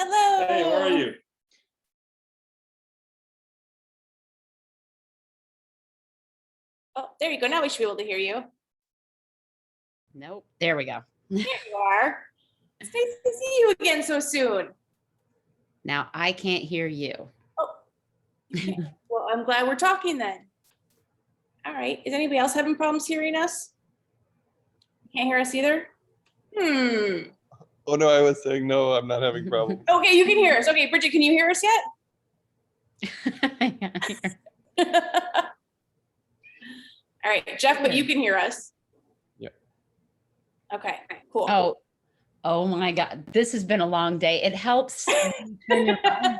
Hello. Hey, how are you? Oh, there you go. Now we should be able to hear you. Nope. There we go. There you are. It's nice to see you again so soon. Now I can't hear you. Oh, you can't. Well, I'm glad we're talking then. All right. Is anybody else having problems hearing us? Can't hear us either? Oh no, I was saying no, I'm not having problems. Okay, you can hear us. Okay, Bridget, can you hear us yet? All right, Jeff, but you can hear us. Yeah. Okay, cool. Oh my God. This has been a long day. It helps. Turn your phone on.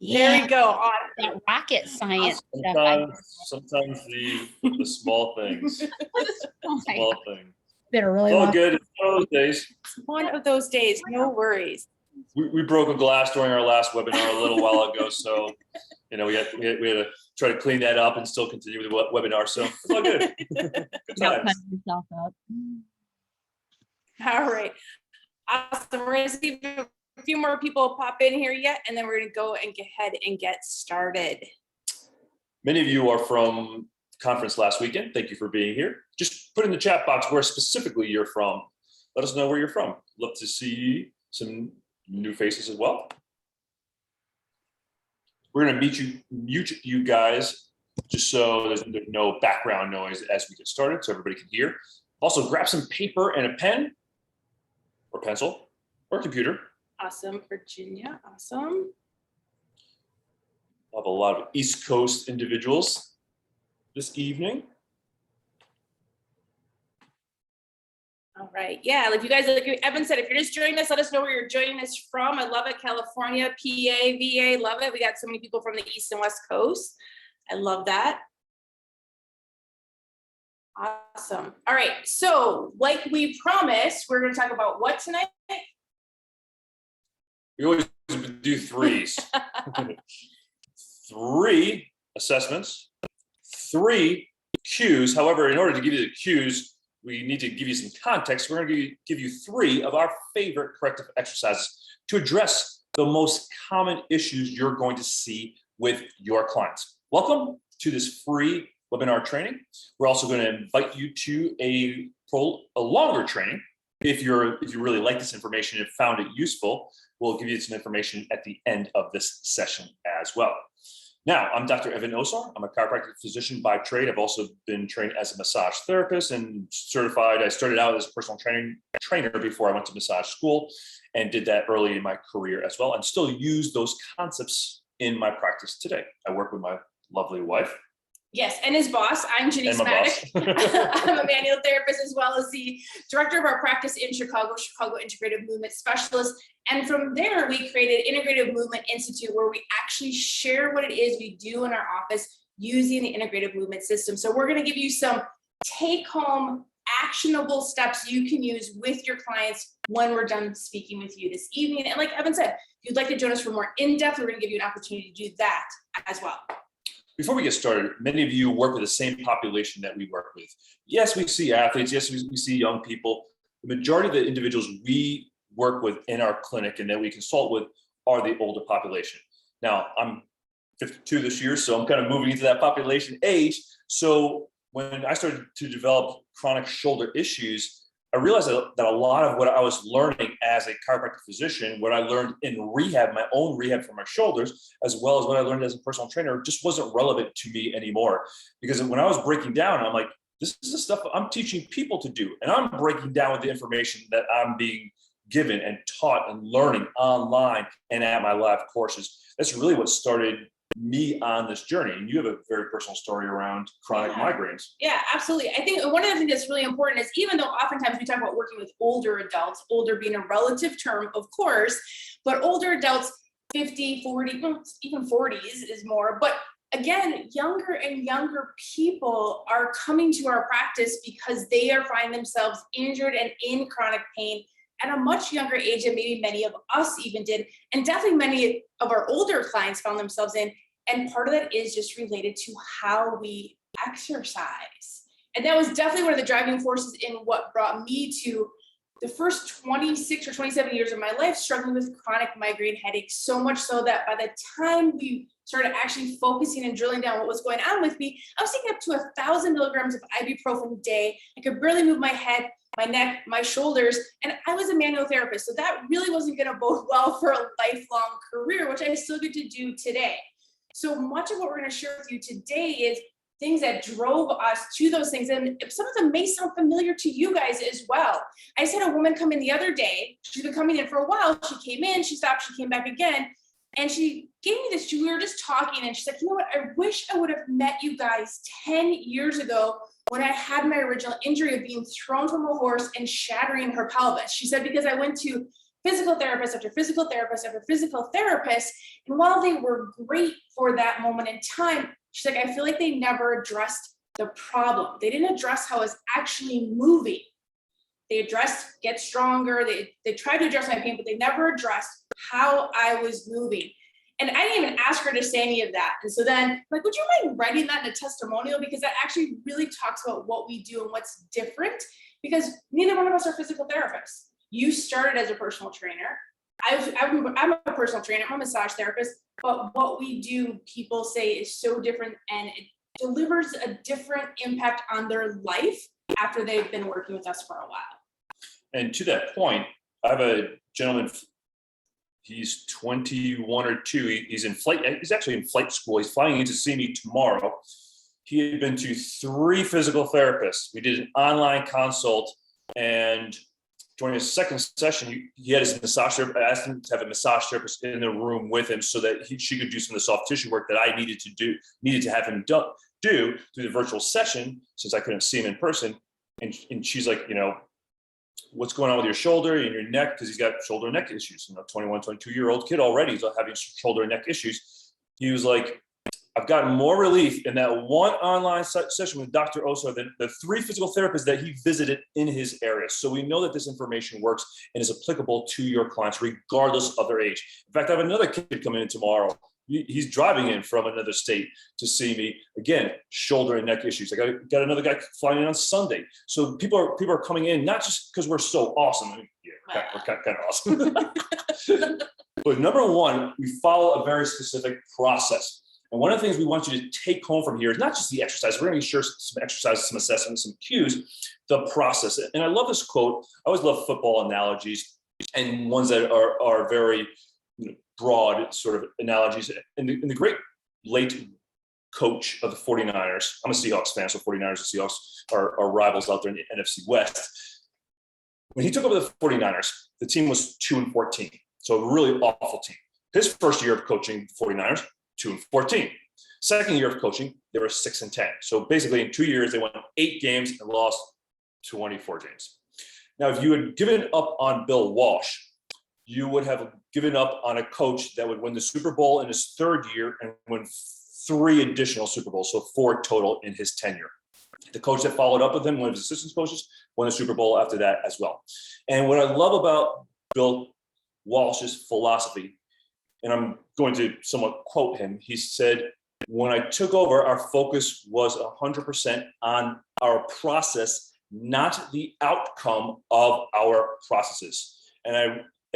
There we go. That rocket science Sometimes the small things. Small things. Been a really It's all long. good. It's one of those days. One of those days, no worries. We broke a glass during our last webinar a little while ago, so we had to try to clean that up and still continue with the webinar. So it's all good. Good times. Yourself up. All right. Awesome. We're going to see if a few more people pop in here yet, and then we're going to go and get ahead and get started. Many of you are from conference last weekend. Thank you for being here. Just put in the chat box where specifically you're from. Let us know where you're from. Love to see some new faces as well. We're going to mute you guys just so there's no background noise as we get started so everybody can hear. Also, grab some paper and a pen or pencil or computer. Awesome, Virginia. Awesome. We'll have a lot of East Coast individuals this evening. All right. Yeah, like you guys, like Evan said, if you're just joining us, let us know where you're joining us from. I love it. California, PA, VA, love it. We got so many people from the East and West Coast. I love that. Awesome. All right. So like we promised, we're going to talk about what tonight? We always do threes. 3 assessments, 3 cues. However, in order to give you the cues, we need to give you some context. We're going to give you 3 of our favorite corrective exercises to address the most common issues you're going to see with your clients. Welcome to this free webinar training. We're also going to invite you to a longer training. If you really like this information and found it useful, we'll give you some information at the end of this session as well. Now, I'm Dr. Evan Osar. I'm a chiropractic physician by trade. I've also been trained as a massage therapist and certified. I started out as a personal trainer before I went to massage school and did that early in my career as well, and still use those concepts in my practice today. I work with my lovely wife. Yes, and his boss, I'm Jenice Mattek. I'm a manual therapist as well as the director of our practice in Chicago Integrative Movement Specialist. And from there, we created Integrative Movement Institute, where we actually share what it is we do in our office using the integrative movement system. So we're going to give you some take-home actionable steps you can use with your clients when we're done speaking with you this evening. And like Evan said, if you'd like to join us for more in-depth, we're going to give you an opportunity to do that as well. Before we get started, many of you work with the same population that we work with. Yes, we see athletes. Yes, we see young people. The majority of the individuals we work with in our clinic and that we consult with are the older population. Now, I'm 52 this year, so I'm kind of moving into that population age. So when I started to develop chronic shoulder issues, I realized that a lot of what I was learning as a chiropractic physician, what I learned in rehab, my own rehab for my shoulders, as well as what I learned as a personal trainer, just wasn't relevant to me anymore. Because when I was breaking down, I'm like, this is the stuff I'm teaching people to do. And I'm breaking down with the information that I'm being given and taught and learning online and at my live courses. That's really what started me on this journey. And you have a very personal story around chronic migraines. Yeah, absolutely. I think one of the things that's really important is, even though oftentimes we talk about working with older adults, older being a relative term, of course, but older adults, 50, 40, even 40s is more. But again, younger and younger people are coming to our practice because they are finding themselves injured and in chronic pain at a much younger age than maybe many of us even did. And definitely many of our older clients found themselves in. And part of that is just related to how we exercise. And that was definitely one of the driving forces in what brought me to the first 26 or 27 years of my life struggling with chronic migraine headaches, so much so that by the time we started actually focusing and drilling down what was going on with me, I was taking up to 1,000 milligrams of ibuprofen a day. I could barely move my head, my neck, my shoulders, and I was a manual therapist. So that really wasn't going to bode well for a lifelong career, which I still get to do today. So much of what we're going to share with you today is things that drove us to those things. And some of them may sound familiar to you guys as well. I just had a woman come in the other day. She's been coming in for a while. She came in, she stopped, she came back again. And she gave me this, we were just talking and she's like, you know what? I wish I would have met you guys 10 years ago when I had my original injury of being thrown from a horse and shattering her pelvis. She said, because I went to physical therapist after physical therapist after physical therapist. And while they were great for that moment in time, she's like, I feel like they never addressed the problem. They didn't address how I was actually moving. They addressed get stronger. They tried to address my pain, but they never addressed how I was moving. And I didn't even ask her to say any of that. And so then I'm like, would you mind writing that in a testimonial? Because that actually really talks about what we do and what's different, because neither one of us are physical therapists. You started as a personal trainer. I'm a personal trainer, I'm a massage therapist, but what we do, people say, is so different, and it delivers a different impact on their life after they've been working with us for a while. And to that point, I have a gentleman, he's 21 or 2, he's in flight, he's actually in flight school, he's flying in to see me tomorrow. He had been to 3 physical therapists. We did an online consult, and during his second session, he had his massage therapist. I asked him to have a massage therapist in the room with him so that she could do some of the soft tissue work that I needed to have him do through the virtual session, since I couldn't see him in person. And she's like, you know, what's going on with your shoulder and your neck? Because he's got shoulder and neck issues. You know, 21, 22-year-old kid already, he's having shoulder and neck issues. He was like, I've gotten more relief in that one online session with Dr. Osar than the 3 physical therapists that he visited in his area. So we know that this information works and is applicable to your clients regardless of their age. In fact, I have another kid coming in tomorrow. He's driving in from another state to see me. Again, shoulder and neck issues. I got another guy flying in on Sunday. So people are coming in, not just because we're so awesome. I mean, yeah, we're kind of awesome. But number one, we follow a very specific process. And one of the things we want you to take home from here is not just the exercise. We're going to share some exercises, some assessments, some cues, the process. And I love this quote. I always love football analogies and ones that are very broad sort of analogies. And the great late coach of the 49ers, I'm a Seahawks fan, so 49ers and Seahawks are rivals out there in the NFC West. When he took over the 49ers, the team was 2-14. So a really awful team. His first year of coaching the 49ers, 2-14. Second year of coaching, they were 6-10. So basically in 2 years, they won 8 games and lost 24 games. Now, if you had given up on Bill Walsh, you would have given up on a coach that would win the Super Bowl in his 3rd year and win 3 additional Super Bowls, so 4 total in his tenure. The coach that followed up with him, one of his assistant coaches, won the Super Bowl after that as well. And what I love about Bill Walsh's philosophy, and I'm going to somewhat quote him, he said, when I took over, our focus was 100% on our process, not the outcome of our processes. And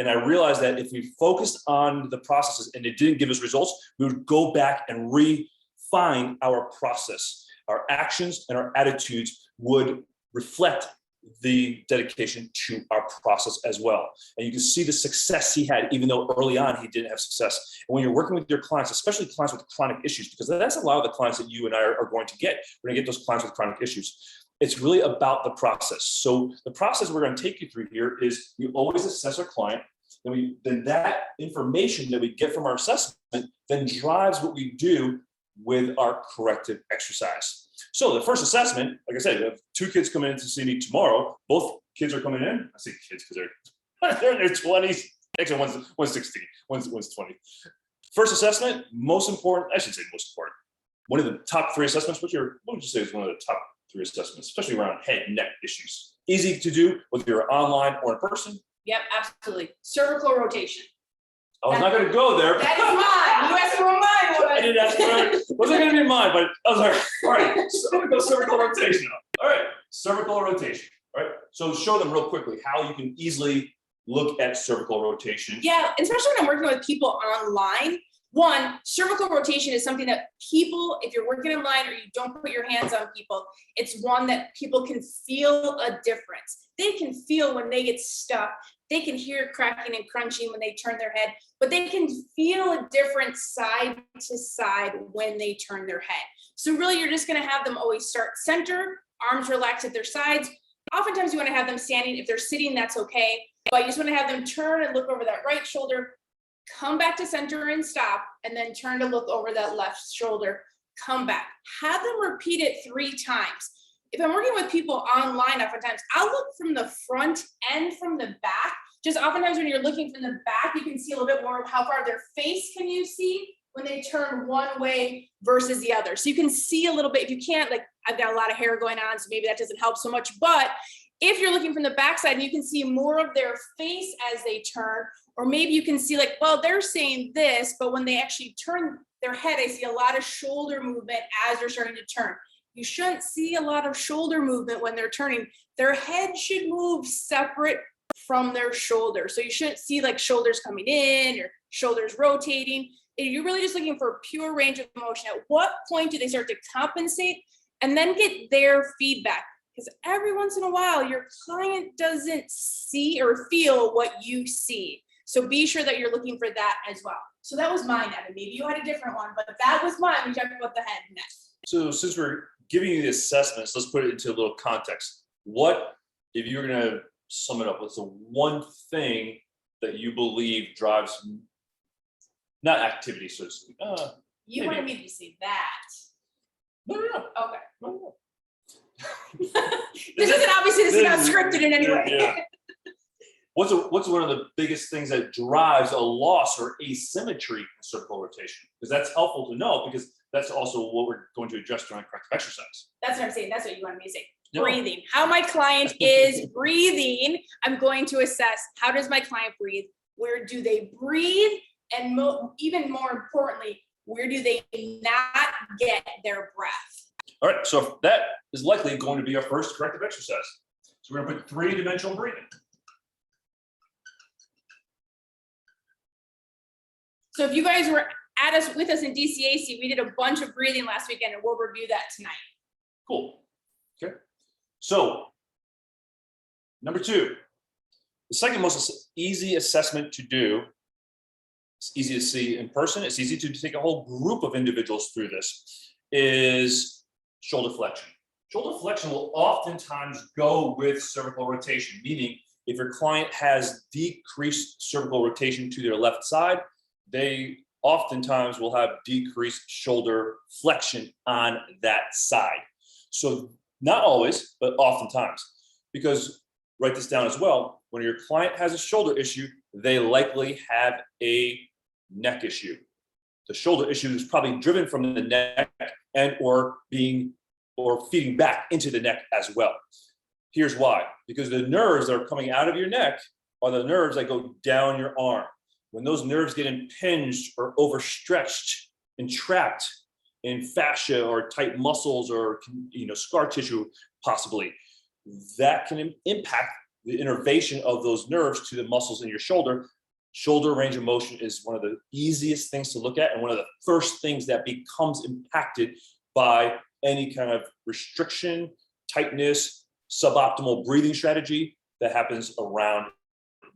I realized that if we focused on the processes and it didn't give us results, we would go back and refine our process. Our actions and our attitudes would reflect the dedication to our process as well. And you can see the success he had, even though early on he didn't have success. And when you're working with your clients, especially clients with chronic issues, because that's a lot of the clients that you and I are going to get. We're going to get those clients with chronic issues. It's really about the process. So the process we're going to take you through here is we always assess our client. Then that information that we get from our assessment then drives what we do with our corrective exercise. So the first assessment, like I said, we have 2 kids coming in to see me tomorrow. Both kids are coming in. I say kids because they're in their 20s. Actually, one's 16, one's 20. First assessment, most important. I should say most important. One of the top 3 assessments. What would you say is one of the top 3 assessments, especially around head and neck issues? Easy to do whether you're online or in person. Yep, absolutely. Cervical rotation. I was not going to go there. That is mine. You asked for mine. I didn't ask for it. Wasn't going to be mine, but I was like, all right, cervical rotation. All right, cervical rotation. All right. So show them real quickly how you can easily look at cervical rotation. Yeah, especially when I'm working with people online. One, cervical rotation is something that people, if you're working online or you don't put your hands on people, it's one that people can feel a difference. They can feel when they get stuck. They can hear cracking and crunching when they turn their head, but they can feel a difference side to side when they turn their head. So really, you're just gonna have them always start center, arms relaxed at their sides. Oftentimes you wanna have them standing. If they're sitting, that's okay, but you just wanna have them turn and look over that right shoulder, come back to center and stop, and then turn to look over that left shoulder, come back. Have them repeat it 3 times. If I'm working with people online, oftentimes I'll look from the front and from the back. Just oftentimes when you're looking from the back, you can see a little bit more of how far their face can you see when they turn one way versus the other. So you can see a little bit. If you can't, like I've got a lot of hair going on, so maybe that doesn't help so much, but if you're looking from the backside and you can see more of their face as they turn, or maybe you can see like, well, they're saying this, but when they actually turn their head, I see a lot of shoulder movement as they're starting to turn. You shouldn't see a lot of shoulder movement when they're turning. Their head should move separate from their shoulder. So you shouldn't see like shoulders coming in or shoulders rotating. You're really just looking for pure range of motion. At what point do they start to compensate? And then get their feedback. Because every once in a while, your client doesn't see or feel what you see. So be sure that you're looking for that as well. So that was mine, Evan. Maybe you had a different one, but that was mine. We talked about the head next. So since we're giving you the assessments, let's put it into a little context. What, if you're going to sum it up, what's the one thing that you believe drives, not activity, so to speak? You wanted me to say that. No. Okay. No. This is not scripted in any way. Yeah. What's one of the biggest things that drives a loss or asymmetry in cervical rotation? Because that's helpful to know, because that's also what we're going to address during corrective exercise. That's what I'm saying. That's what you wanted me to say. No. Breathing. How my client is breathing. I'm going to assess, how does my client breathe? Where do they breathe? And even more importantly, where do they not get their breath? All right, so that is likely going to be our first corrective exercise. So we're going to put 3-dimensional breathing. So if you guys were with us in DCAC, we did a bunch of breathing last weekend, and we'll review that tonight. Cool. Okay. So number 2, the second most easy assessment to do. It's easy to see in person. It's easy to take a whole group of individuals through this. Is shoulder flexion. Shoulder flexion will oftentimes go with cervical rotation, meaning if your client has decreased cervical rotation to their left side, they oftentimes will have decreased shoulder flexion on that side. So not always, but oftentimes, because write this down as well, when your client has a shoulder issue, they likely have a neck issue. The shoulder issue is probably driven from the neck and or feeding back into the neck as well. Here's why. Because the nerves that are coming out of your neck are the nerves that go down your arm. When those nerves get impinged or overstretched and trapped in fascia or tight muscles or scar tissue possibly, that can impact the innervation of those nerves to the muscles in your shoulder. Shoulder range of motion is one of the easiest things to look at and one of the first things that becomes impacted by any kind of restriction, tightness, suboptimal breathing strategy that happens around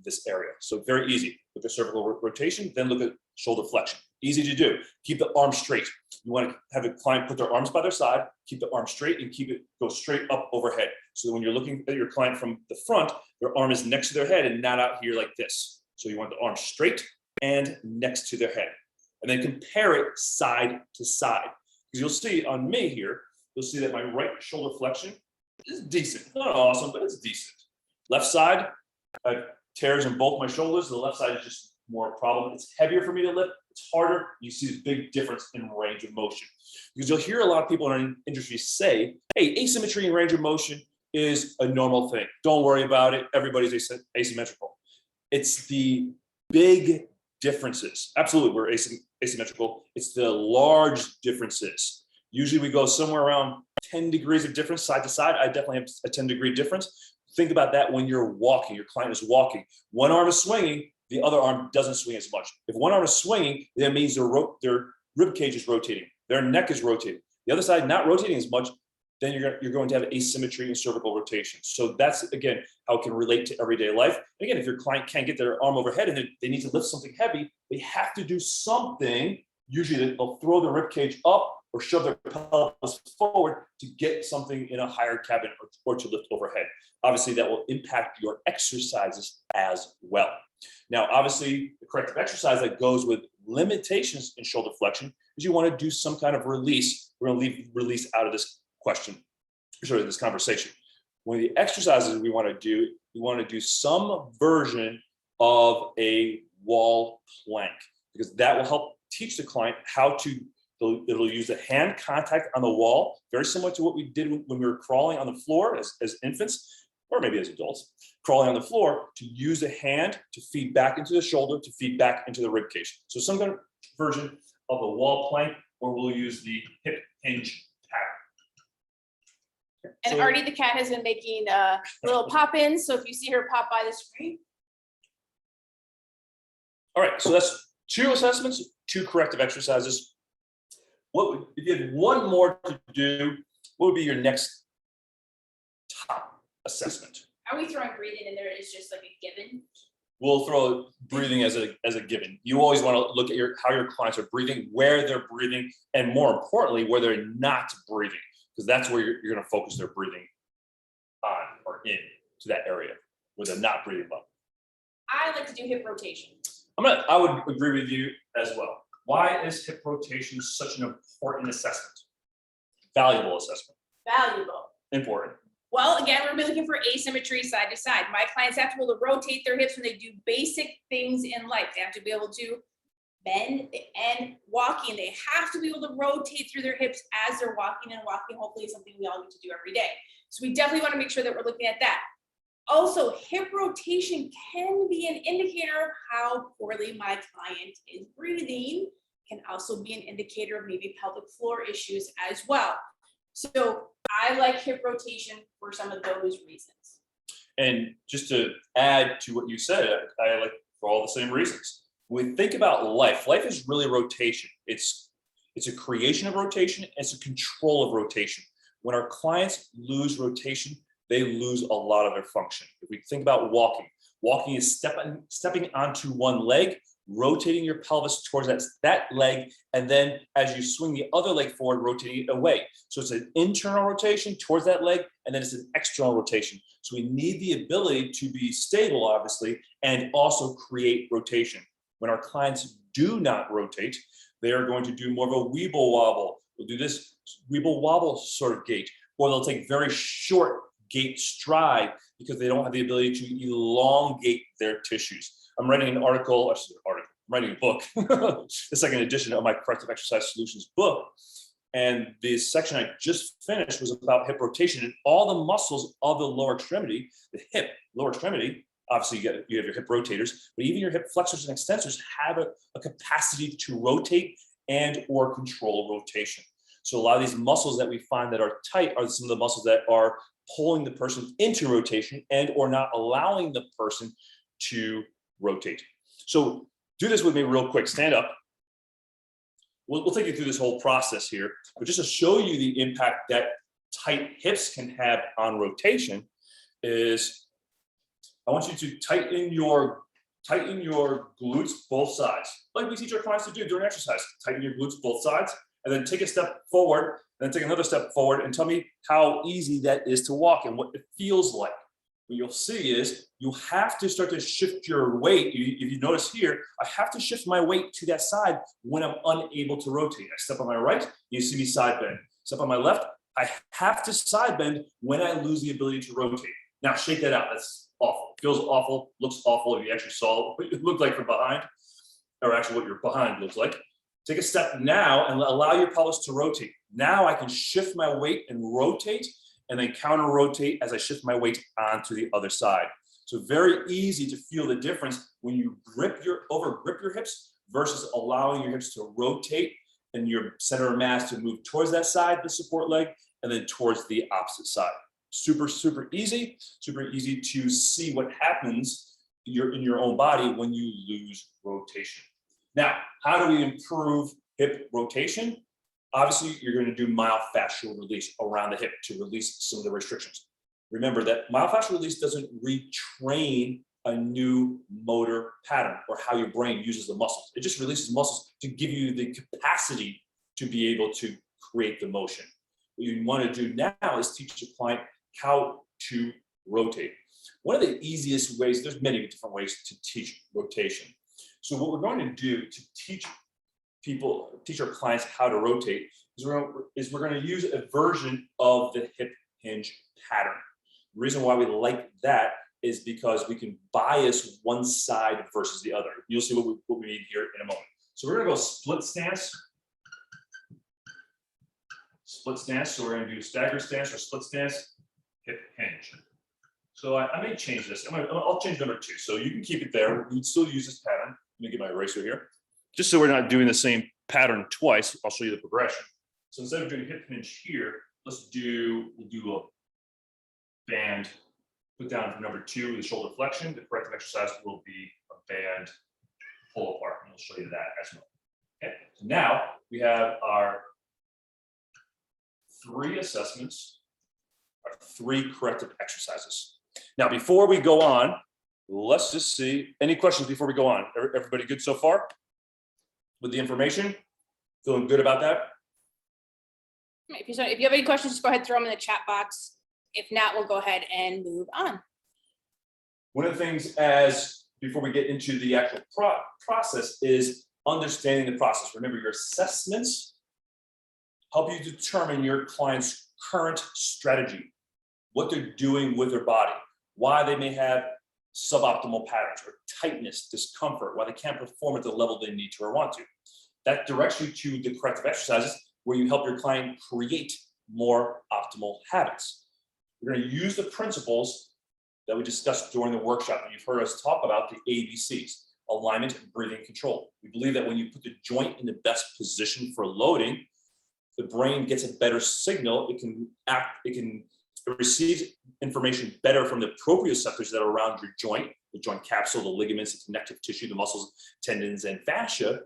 this area. So very easy. Look at cervical rotation, then look at shoulder flexion. Easy to do. Keep the arm straight. You want to have a client put their arms by their side, keep the arm straight and keep it go straight up overhead. So that when you're looking at your client from the front, their arm is next to their head and not out here like this. So you want the arm straight and next to their head. And then compare it side to side. Because you'll see on me here, you'll see that my right shoulder flexion is decent. Not awesome, but it's decent. Left side, I have tears in both my shoulders. The left side is just more a problem. It's heavier for me to lift. It's harder. You see this big difference in range of motion. Because you'll hear a lot of people in our industry say, hey, asymmetry in range of motion is a normal thing. Don't worry about it. Everybody's asymmetrical. It's the big differences. Absolutely, we're asymmetrical. It's the large differences. Usually we go somewhere around 10 degrees of difference side to side. I definitely have a 10-degree difference. think about that when you're walking, your client is walking. One arm is swinging, the other arm doesn't swing as much. If one arm is swinging, that means their rib cage is rotating, their neck is rotating. The other side not rotating as much, then you're going to have asymmetry in cervical rotation. So that's, again, how it can relate to everyday life. And again, if your client can't get their arm overhead and they need to lift something heavy, they have to do something. Usually they'll throw the rib cage up or shove their pelvis forward to get something in a higher cabin or to lift overhead. Obviously, that will impact your exercises as well. Now, obviously, the corrective exercise that goes with limitations in shoulder flexion is you want to do some kind of release. We're going to leave release out of this this conversation. One of the exercises we want to do some version of a wall plank, because that will help teach the client how to, it'll use the hand contact on the wall, very similar to what we did when we were crawling on the floor as infants, or maybe as adults, crawling on the floor, to use the hand to feed back into the shoulder, to feed back into the rib cage. So some kind of version of a wall plank, or we'll use the hip hinge pattern. And Artie the cat has been making little pop-ins, so if you see her pop by the screen. All right, so that's 2 assessments, 2 corrective exercises. If you had one more to do, what would be your next top assessment? Are we throwing breathing in there as just like a given? We'll throw breathing as a given. You always want to look at how your clients are breathing, where they're breathing, and more importantly, where they're not breathing, because that's where you're going to focus their breathing on or in to that area where they're not breathing well. I like to do hip rotation. I would agree with you as well. Why is hip rotation such an important assessment? Valuable assessment. Valuable. Important. Well, again, we're gonna be looking for asymmetry side to side. My clients have to be able to rotate their hips when they do basic things in life. They have to be able to bend and walking. They have to be able to rotate through their hips as they're walking, and walking hopefully is something we all need to do every day. So we definitely want to make sure that we're looking at that. Also, hip rotation can be an indicator of how poorly my client is breathing. Can also be an indicator of maybe pelvic floor issues as well. So I like hip rotation for some of those reasons. And just to add to what you said, I like for all the same reasons. When we think about life is really rotation. It's a creation of rotation. It's a control of rotation. When our clients lose rotation, they lose a lot of their function. If we think about walking is stepping onto one leg, rotating your pelvis towards that leg, and then as you swing the other leg forward, rotating it away. So it's an internal rotation towards that leg, and then it's an external rotation. So we need the ability to be stable, obviously, and also create rotation. When our clients do not rotate, they are going to do more of a weeble wobble. They'll do this weeble wobble sort of gait, or they'll take very short gait stride because they don't have the ability to elongate their tissues. I'm writing I'm writing a book, the second edition of my Corrective Exercise Solutions book. And the section I just finished was about hip rotation, and all the muscles of the lower extremity, the hip, lower extremity, obviously you have your hip rotators, but even your hip flexors and extensors have a capacity to rotate and or control rotation. So a lot of these muscles that we find that are tight are some of the muscles that are pulling the person into rotation and or not allowing the person to rotate. So do this with me real quick. Stand up. We'll take you through this whole process here, but just to show you the impact that tight hips can have on rotation is I want you to tighten your glutes both sides, like we teach our clients to do during exercise. Tighten your glutes both sides, and then take a step forward, and then take another step forward, and tell me how easy that is to walk and what it feels like. What you'll see is you have to start to shift your weight. If you notice here, I have to shift my weight to that side when I'm unable to rotate. I step on my right, you see me side bend. Step on my left, I have to side bend when I lose the ability to rotate. Now shake that out. That's awful. Feels awful, looks awful if you actually saw what it looked like from behind, or actually what your behind looks like. Take a step now and allow your pelvis to rotate. Now I can shift my weight and rotate, and then counter rotate as I shift my weight onto the other side. So very easy to feel the difference when you over grip your hips versus allowing your hips to rotate and your center of mass to move towards that side, the support leg, and then towards the opposite side. super easy to see what happens in your own body when you lose rotation. Now, how do we improve hip rotation? Obviously, you're going to do myofascial release around the hip to release some of the restrictions. Remember that myofascial release doesn't retrain a new motor pattern or how your brain uses the muscles. It just releases muscles to give you the capacity to be able to create the motion. What you want to do now is teach the client how to rotate. One of the easiest ways, there's many different ways to teach rotation. So what we're going to do to teach our clients how to rotate is we're going to use a version of the hip hinge pattern. The reason why we like that is because we can bias one side versus the other. You'll see what we need here in a moment. So we're going to go split stance. Split stance. So we're going to do stagger stance or split stance, hip hinge. So I may change this. I'll change number 2. So you can keep it there. We still use this pattern. Let me get my eraser here. Just so we're not doing the same pattern twice, I'll show you the progression. So instead of doing hip hinge here, we'll do a band. Put down for number 2, the shoulder flexion. The corrective exercise will be a band pull apart, and we'll show you that as well. Okay. So now we have our 3 assessments, our 3 corrective exercises. Now, before we go on, let's just see. Any questions before we go on? Everybody good so far with the information? Feeling good about that? If you have any questions, just go ahead and throw them in the chat box. If not, we'll go ahead and move on. One of the things before we get into the actual process is understanding the process. Remember, your assessments help you determine your client's current strategy, what they're doing with their body, why they may have suboptimal patterns or tightness, discomfort, why they can't perform at the level they need to or want to. That directs you to the corrective exercises where you help your client create more optimal habits. We're going to use the principles that we discussed during the workshop, and you've heard us talk about the ABCs: alignment, breathing, control. We believe that when you put the joint in the best position for loading, the brain gets a better signal. It receives information better from the proprioceptors that are around your joint, the joint capsule, the ligaments, the connective tissue, the muscles, tendons, and fascia.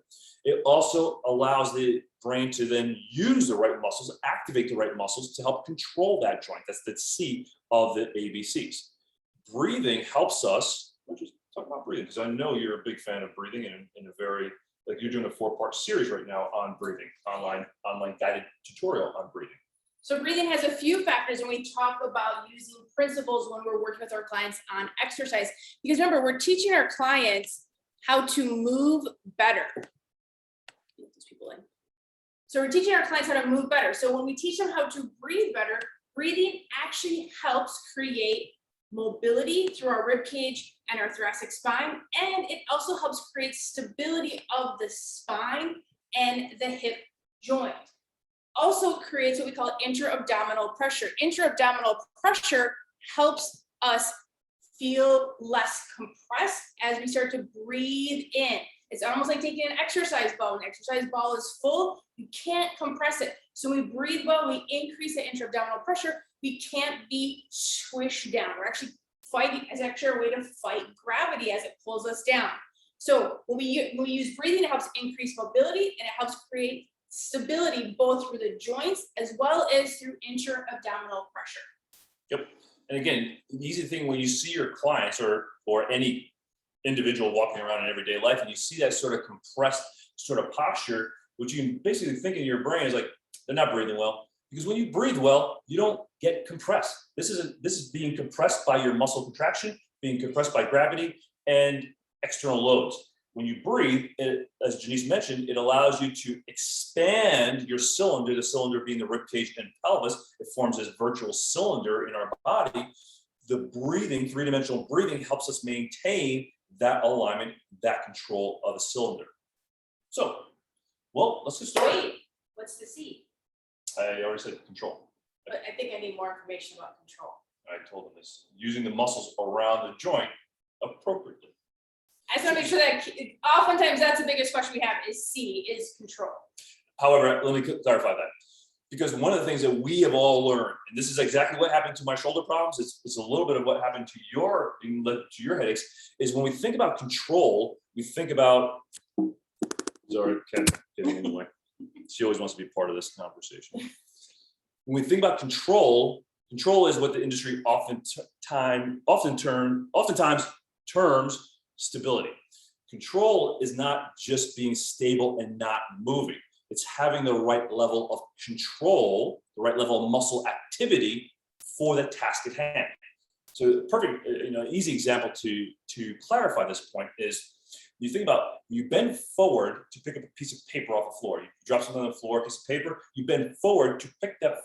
It also allows the brain to then use the right muscles, activate the right muscles to help control that joint. That's the C of the ABCs. Breathing helps us. Let's just talk about breathing, because I know you're a big fan of breathing in a very, like you're doing a 4-part series right now on breathing, online guided tutorial on breathing. So breathing has a few factors when we talk about using principles when we're working with our clients on exercise. Because remember, we're teaching our clients how to move better. Get these people in. So we're teaching our clients how to move better. So when we teach them how to breathe better, breathing actually helps create mobility through our rib cage and our thoracic spine, and it also helps create stability of the spine and the hip joint. Also creates what we call intra-abdominal pressure. Intra-abdominal pressure helps us feel less compressed as we start to breathe in. It's almost like taking an exercise ball. When an exercise ball is full, you can't compress it. So when we breathe well, we increase the intra-abdominal pressure. We can't be squished down. We're actually fighting, as actually a way to fight gravity as it pulls us down. So when we use breathing, it helps increase mobility and it helps create stability both through the joints as well as through intra-abdominal pressure. Yep. And again, the easy thing when you see your clients or any individual walking around in everyday life and you see that sort of compressed sort of posture, what you can basically think in your brain is like, they're not breathing well. Because when you breathe well, you don't get compressed. This is being compressed by your muscle contraction, being compressed by gravity and external loads. When you breathe, as Jenice mentioned, it allows you to expand your cylinder, the cylinder being the rib cage and pelvis. It forms this virtual cylinder in our body. The breathing, 3-dimensional breathing, helps us maintain that alignment, that control of the cylinder. So, well, let's get started. Wait, what's the C? I already said control. But I think I need more information about control. I told them this. Using the muscles around the joint appropriately. I just want to make sure that oftentimes that's the biggest question we have is C, is control. However, let me clarify that. because one of the things that we have all learned, and this is exactly what happened to my shoulder problems, it's a little bit of what happened to your headaches, is when we think about control, we think about, sorry, Kat getting in the way. She always wants to be part of this conversation. When we think about control is what the industry oftentimes terms stability. Control is not just being stable and not moving. It's having the right level of control, the right level of muscle activity for the task at hand. So perfect, easy example to clarify this point is you think about, you bend forward to pick up a piece of paper off the floor. You drop something on the floor, a piece of paper, you bend forward to pick that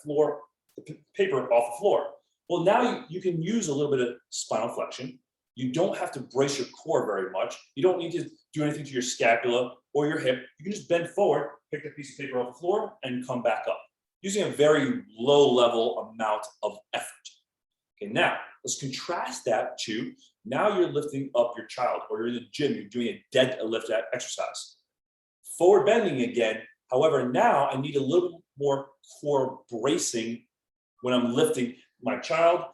paper off the floor. Well, now you can use a little bit of spinal flexion. You don't have to brace your core very much. You don't need to do anything to your scapula or your hip. You can just bend forward, pick that piece of paper off the floor, and come back up, using a very low level amount of effort. Okay, now let's contrast that to, now you're lifting up your child, or you're in the gym, you're doing a deadlift exercise. Forward bending again, however, now I need a little bit more core bracing when I'm lifting my child,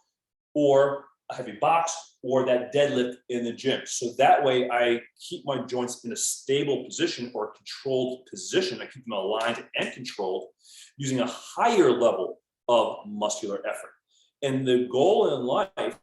or a heavy box, or that deadlift in the gym. So that way I keep my joints in a stable position or a controlled position. I keep them aligned and controlled using a higher level of muscular effort. And the goal in life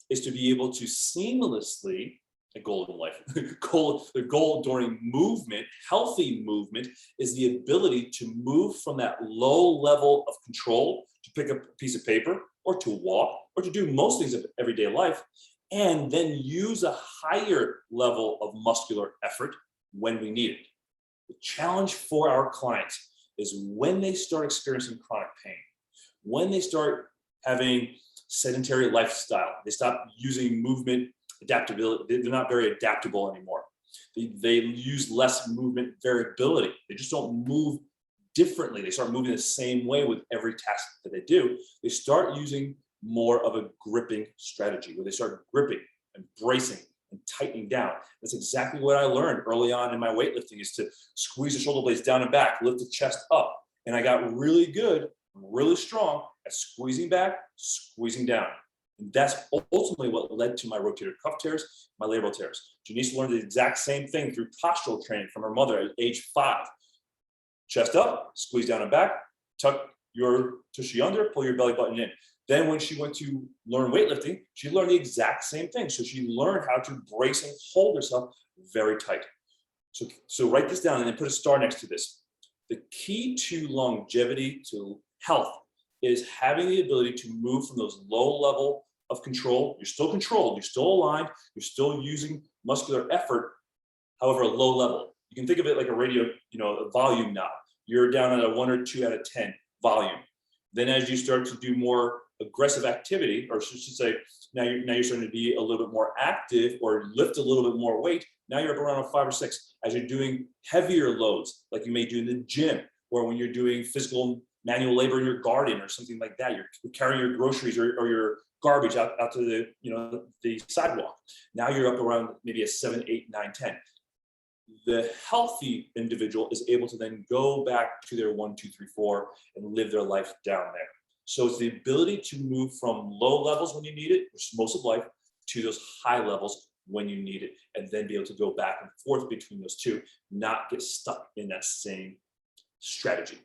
is to be able to seamlessly, the goal during movement, healthy movement, is the ability to move from that low level of control to pick up a piece of paper, or to walk, or to do most things of everyday life, and then use a higher level of muscular effort when we need it. The challenge for our clients is when they start experiencing chronic pain, when they start having sedentary lifestyle, they stop using movement adaptability, they're not very adaptable anymore. They use less movement variability. They just don't move differently. They start moving the same way with every task that they do. They start using more of a gripping strategy, where they start gripping and bracing and tightening down. That's exactly what I learned early on in my weightlifting, is to squeeze the shoulder blades down and back, lift the chest up. And I got really good, really strong at squeezing back, squeezing down. And that's ultimately what led to my rotator cuff tears, my labral tears. Jenice learned the exact same thing through postural training from her mother at age 5. Chest up, squeeze down and back, tuck your tushy under, pull your belly button in. Then when she went to learn weightlifting, she learned the exact same thing. So she learned how to brace and hold herself very tight. So write this down and then put a star next to this. The key to longevity, to health, is having the ability to move from those low level of control. You're still controlled, you're still aligned, you're still using muscular effort, however, a low level. You can think of it like a radio, a volume knob. You're down at a 1 or 2 out of 10 volume. Then as you start to do more aggressive activity, or should say, now you're starting to be a little bit more active or lift a little bit more weight, now you're up around a 5 or 6. As you're doing heavier loads, like you may do in the gym, or when you're doing physical manual labor in your garden or something like that, you're carrying your groceries or your garbage out to the sidewalk. Now you're up around maybe a 7, 8, 9, 10. The healthy individual is able to then go back to their 1, 2, 3, 4 and live their life down there. So it's the ability to move from low levels when you need it, which is most of life, to those high levels when you need it, and then be able to go back and forth between those two, not get stuck in that same strategy.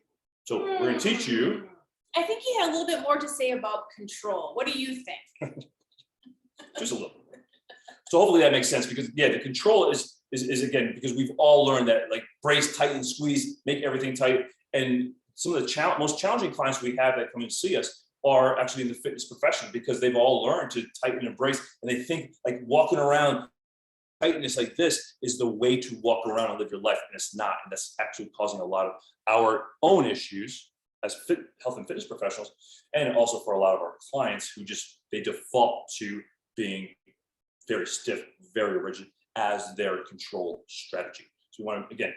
So we're going to teach you. I think he had a little bit more to say about control. What do you think? Just a little. So hopefully that makes sense, because the control is again, because we've all learned that, like, brace, tighten, squeeze, make everything tight. And some of the most challenging clients we have that come and see us are actually in the fitness profession, because they've all learned to tighten and brace, and they think like walking around tightness like this is the way to walk around and live your life, and it's not. And that's actually causing a lot of our own issues as health and fitness professionals, and also for a lot of our clients who they default to being very stiff, very rigid as their control strategy. So we want to, again,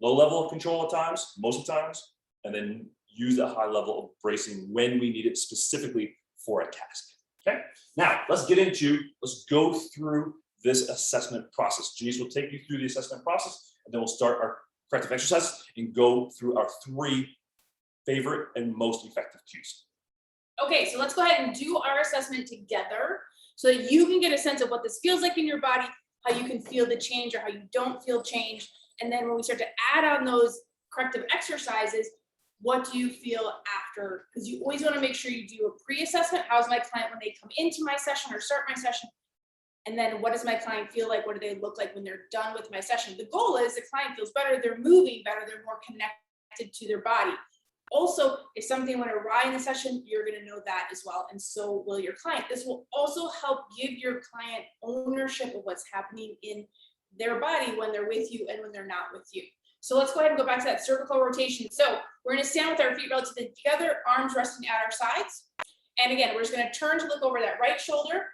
low level of control at times, most of the times, and then use that high level of bracing when we need it specifically for a task. Okay, now let's go through this assessment process. Jenice will take you through the assessment process, and then we'll start our corrective exercises and go through our 3 favorite and most effective cues. Okay, so let's go ahead and do our assessment together so that you can get a sense of what this feels like in your body, how you can feel the change or how you don't feel change. And then when we start to add on those corrective exercises, what do you feel after? Because you always want to make sure you do a pre-assessment. How's my client when they come into my session or start my session? And then what does my client feel like? What do they look like when they're done with my session? The goal is the client feels better, they're moving better, they're more connected to their body. Also, if something went awry in the session, you're going to know that as well, and so will your client. This will also help give your client ownership of what's happening in their body when they're with you and when they're not with you. So let's go ahead and go back to that cervical rotation. So we're going to stand with our feet relatively together, arms resting at our sides. And again, we're just going to turn to look over that right shoulder,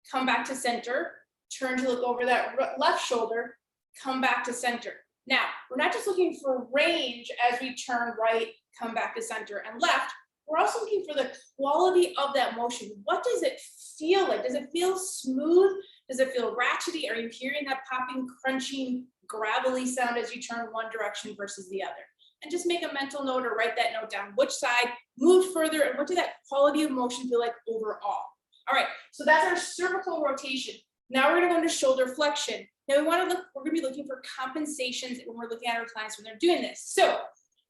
come back to center, turn to look over that left shoulder, come back to center. Now, we're not just looking for range as we turn right, come back to center and left. We're also looking for the quality of that motion. What does it feel like? Does it feel smooth? Does it feel ratchety? Are you hearing that popping, crunching, gravelly sound as you turn one direction versus the other? And just make a mental note or write that note down. Which side moved further and what did that quality of motion feel like overall? All right, so that's our cervical rotation. Now we're gonna go into shoulder flexion. Now we're gonna be looking for compensations when we're looking at our clients when they're doing this. So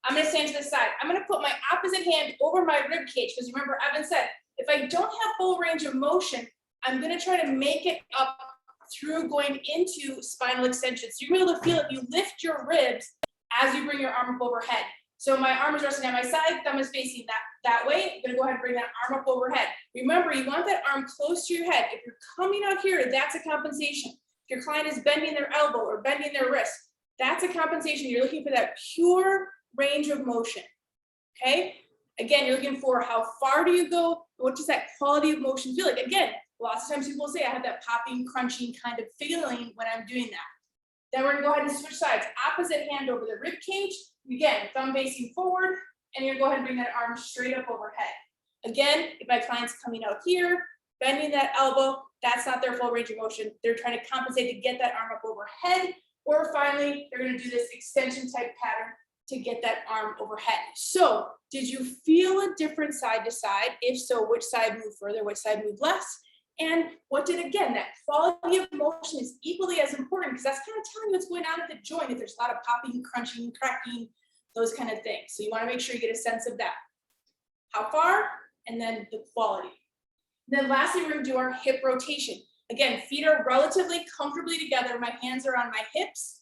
I'm gonna stand to the side. I'm gonna put my opposite hand over my rib cage because remember Evan said, if I don't have full range of motion, I'm gonna try to make it up through going into spinal extension. So you're gonna be able to feel if you lift your ribs as you bring your arm up overhead. So my arm is resting at my side, thumb is facing that way. I'm gonna go ahead and bring that arm up overhead. Remember, you want that arm close to your head. If you're coming out here, that's a compensation. If your client is bending their elbow or bending their wrist, that's a compensation. You're looking for that pure range of motion, okay? Again, you're looking for how far do you go? What does that quality of motion feel like? Again, lots of times people say I have that popping, crunching kind of feeling when I'm doing that. Then we're gonna go ahead and switch sides. Opposite hand over the rib cage. Again, thumb facing forward, and you're gonna go ahead and bring that arm straight up overhead. Again, if my client's coming out here, bending that elbow, that's not their full range of motion. They're trying to compensate to get that arm up overhead, or finally, they're gonna do this extension type pattern to get that arm overhead. So, did you feel a difference side to side? If so, which side moved further, which side moved less? And what did, again, that quality of motion is equally as important because that's kind of telling you what's going on at the joint if there's a lot of popping, crunching, cracking, those kind of things. So you want to make sure you get a sense of that. How far? And then the quality. And then lastly, we're going to do our hip rotation. Again, feet are relatively comfortably together. My hands are on my hips.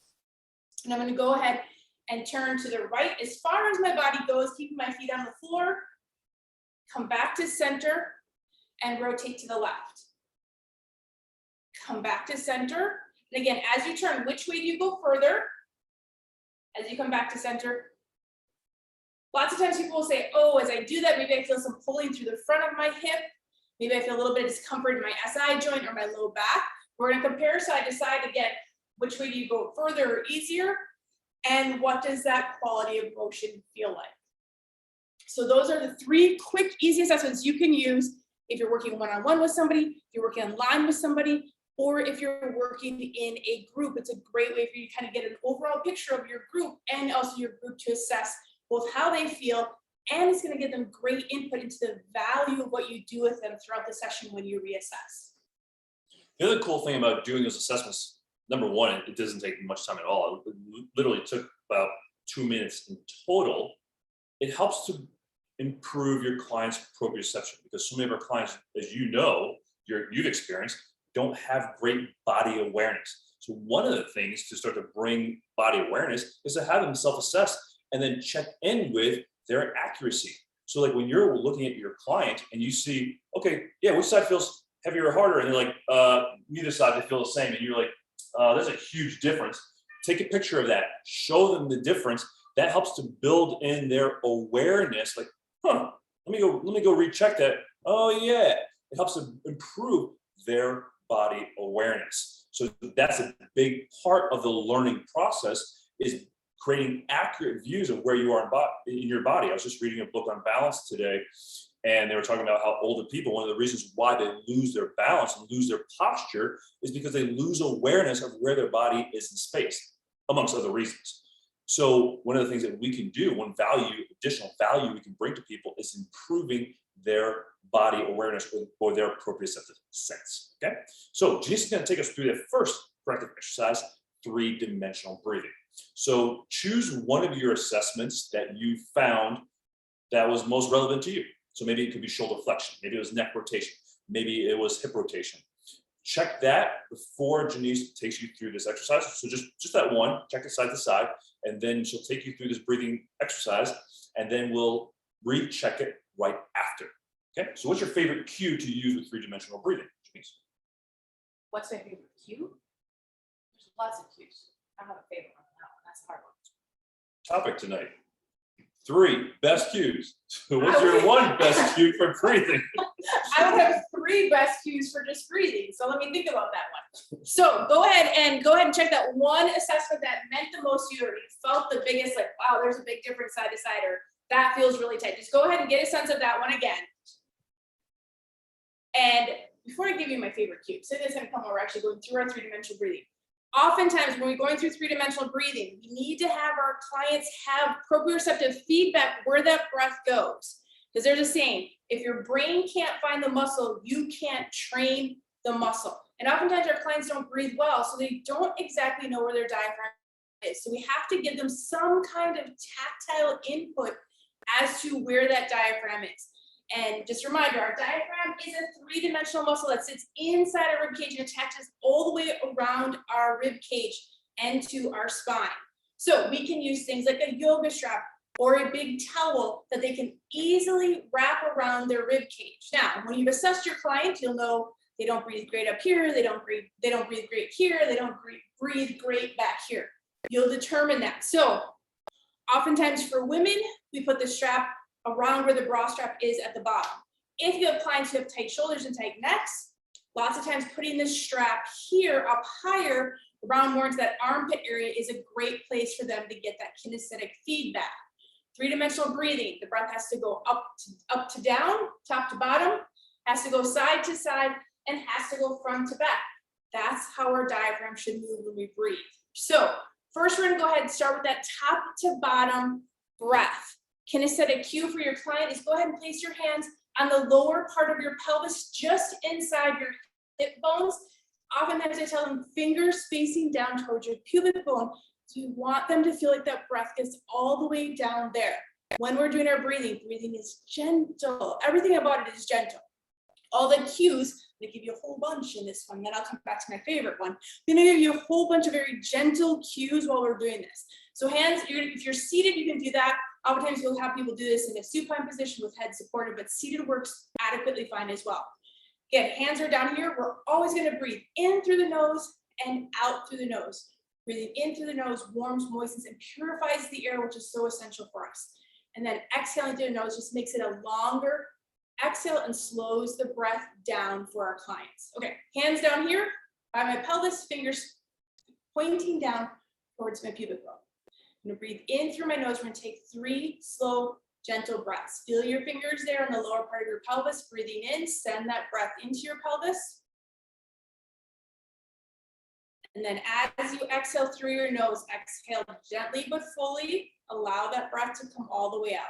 And I'm going to go ahead and turn to the right as far as my body goes, keeping my feet on the floor. Come back to center and rotate to the left. Come back to center. And again, as you turn, which way do you go further? As you come back to center. Lots of times people will say, oh, as I do that, maybe I feel some pulling through the front of my hip. Maybe I feel a little bit of discomfort in my SI joint or my low back. We're gonna compare side to side again. Which way do you go further or easier? And what does that quality of motion feel like? So those are the 3 quick, easy assessments you can use if you're working one-on-one with somebody, if you're working online with somebody, or if you're working in a group. It's a great way for you to kind of get an overall picture of your group and also your group to assess both how they feel, and it's going to give them great input into the value of what you do with them throughout the session when you reassess. The other cool thing about doing those assessments, number one, it doesn't take much time at all. It literally took about 2 minutes in total. It helps to improve your client's proprioception because so many of our clients, as you know, you've experienced, don't have great body awareness. So one of the things to start to bring body awareness is to have them self-assess and then check in with their accuracy. So like when you're looking at your client and you see, okay, yeah, which side feels heavier or harder? And they're like, neither side, they feel the same. And you're like, there's a huge difference. Take a picture of that, show them the difference. That helps to build in their awareness, like, let me go recheck that. Oh yeah, it helps to improve their body awareness. So that's a big part of the learning process, is creating accurate views of where you are in your body. I was just reading a book on balance today, and they were talking about how older people, one of the reasons why they lose their balance and lose their posture is because they lose awareness of where their body is in space, amongst other reasons. So one of the things that we can do, additional value we can bring to people is improving their body awareness or their proprioceptive sense, okay? So Jenice is gonna take us through the first corrective exercise, 3-dimensional breathing. So choose one of your assessments that you found that was most relevant to you. So maybe it could be shoulder flexion, maybe it was neck rotation, maybe it was hip rotation. Check that before Jenice takes you through this exercise. So just that one, check it side to side, and then she'll take you through this breathing exercise, and then we'll recheck it right after. Okay, so what's your favorite cue to use with 3-dimensional breathing, Jenice? What's my favorite cue? There's lots of cues. I don't have a favorite one on that one. That's a hard one. Topic tonight. 3 best cues. So what's your one best cue for breathing? I would have 3 best cues for just breathing. So let me think about that one. So go ahead and check that one assessment that meant the most to you, or you felt the biggest, like, wow, there's a big difference side to side, or that feels really tight. Just go ahead and get a sense of that one again. And before I give you my favorite cue, so this is gonna come when we're actually going through our 3-dimensional breathing. Oftentimes when we're going through 3-dimensional breathing, we need to have our clients have proprioceptive feedback where that breath goes. Because there's a saying, if your brain can't find the muscle, you can't train the muscle. And oftentimes our clients don't breathe well, so they don't exactly know where their diaphragm is. So we have to give them some kind of tactile input as to where that diaphragm is. And just a reminder, our diaphragm is a 3-dimensional muscle that sits inside our rib cage and attaches all the way around our rib cage and to our spine. So we can use things like a yoga strap or a big towel that they can easily wrap around their rib cage. Now, when you've assessed your client, you'll know they don't breathe great up here, they don't breathe great here, they don't breathe great back here. You'll determine that. So oftentimes for women, we put the strap around where the bra strap is at the bottom. If you have clients who have tight shoulders and tight necks, lots of times putting this strap here up higher around more into that armpit area is a great place for them to get that kinesthetic feedback. 3-dimensional breathing, the breath has to go up to down, top to bottom, has to go side to side, and has to go front to back. That's how our diaphragm should move when we breathe. So first, we're gonna go ahead and start with that top to bottom breath. Kinesthetic cue for your client is go ahead and place your hands on the lower part of your pelvis, just inside your hip bones. Oftentimes I tell them fingers facing down towards your pubic bone. So you want them to feel like that breath gets all the way down there. When we're doing our breathing, breathing is gentle. Everything about it is gentle. All the cues, I'm gonna give you a whole bunch in this one, then I'll come back to my favorite one. I'm gonna give you a whole bunch of very gentle cues while we're doing this. So hands, if you're seated, you can do that. Oftentimes you'll have people do this in a supine position with head supported, but seated works adequately fine as well. Again, hands are down here. We're always gonna breathe in through the nose and out through the nose. Breathing in through the nose warms, moistens, and purifies the air, which is so essential for us. And then exhaling through the nose just makes it a longer exhale and slows the breath down for our clients. Okay, hands down here by my pelvis, fingers pointing down towards my pubic bone. I'm gonna breathe in through my nose. We're gonna take 3 slow, gentle breaths. Feel your fingers there on the lower part of your pelvis. Breathing in, send that breath into your pelvis. And then as you exhale through your nose, exhale gently but fully. Allow that breath to come all the way out.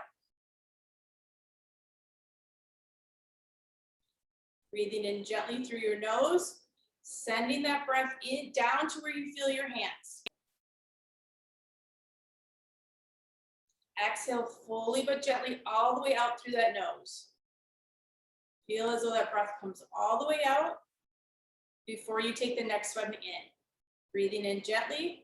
Breathing in gently through your nose, sending that breath in down to where you feel your hands. Exhale fully but gently all the way out through that nose. Feel as though that breath comes all the way out before you take the next one in. Breathing in gently.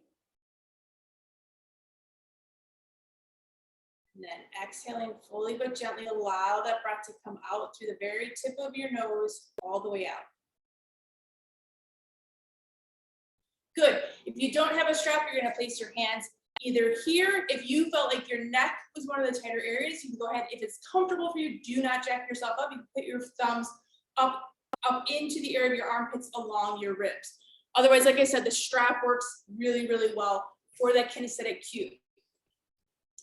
And then exhaling fully but gently, allow that breath to come out through the very tip of your nose all the way out. Good. If you don't have a strap, you're gonna place your hands either here. If you felt like your neck was one of the tighter areas, you can go ahead. If it's comfortable for you, do not jack yourself up. You can put your thumbs up into the area of your armpits along your ribs. Otherwise, like I said, the strap works really, really well for that kinesthetic cue.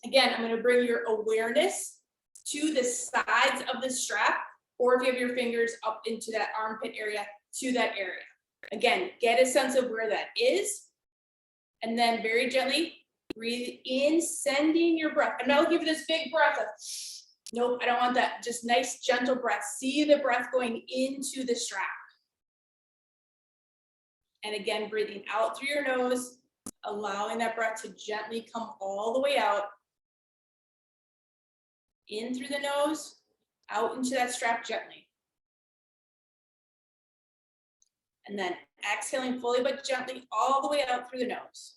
Again, I'm going to bring your awareness to the sides of the strap, or if you have your fingers up into that armpit area, to that area. Again, get a sense of where that is, and then very gently Breathe in, sending your breath. I'm not looking for this big breath of, nope, I don't want that. Just nice, gentle breath. See the breath going into the strap. And again, breathing out through your nose, allowing that breath to gently come all the way out. In through the nose, out into that strap gently. And then exhaling fully but gently all the way out through the nose.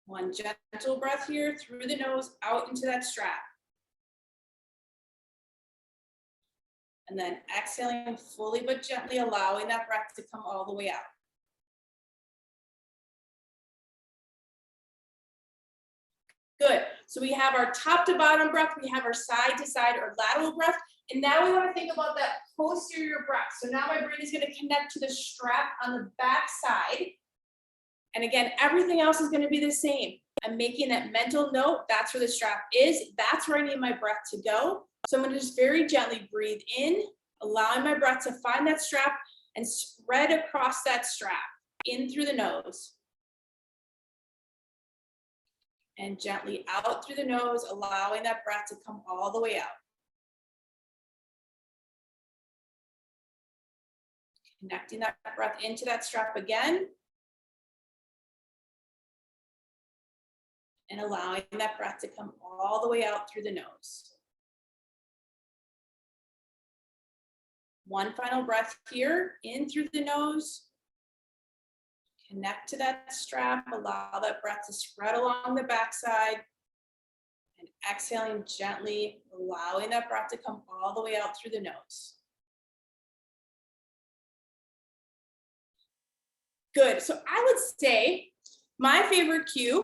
One gentle breath here through the nose, out into that strap. And then exhaling fully but gently, allowing that breath to come all the way out. Good. So we have our top to bottom breath, we have our side to side or lateral breath, and now we want to think about that posterior breath. So now my brain is going to connect to the strap on the back side. And again, everything else is going to be the same. I'm making that mental note, that's where the strap is, that's where I need my breath to go. So I'm going to just very gently breathe in, allowing my breath to find that strap and spread across that strap, in through the nose. And gently out through the nose, allowing that breath to come all the way out. Connecting that breath into that strap again. And allowing that breath to come all the way out through the nose. One final breath here, in through the nose. Connect to that strap, allow that breath to spread along the backside. And exhaling gently, allowing that breath to come all the way out through the nose. Good, so I would say my favorite cue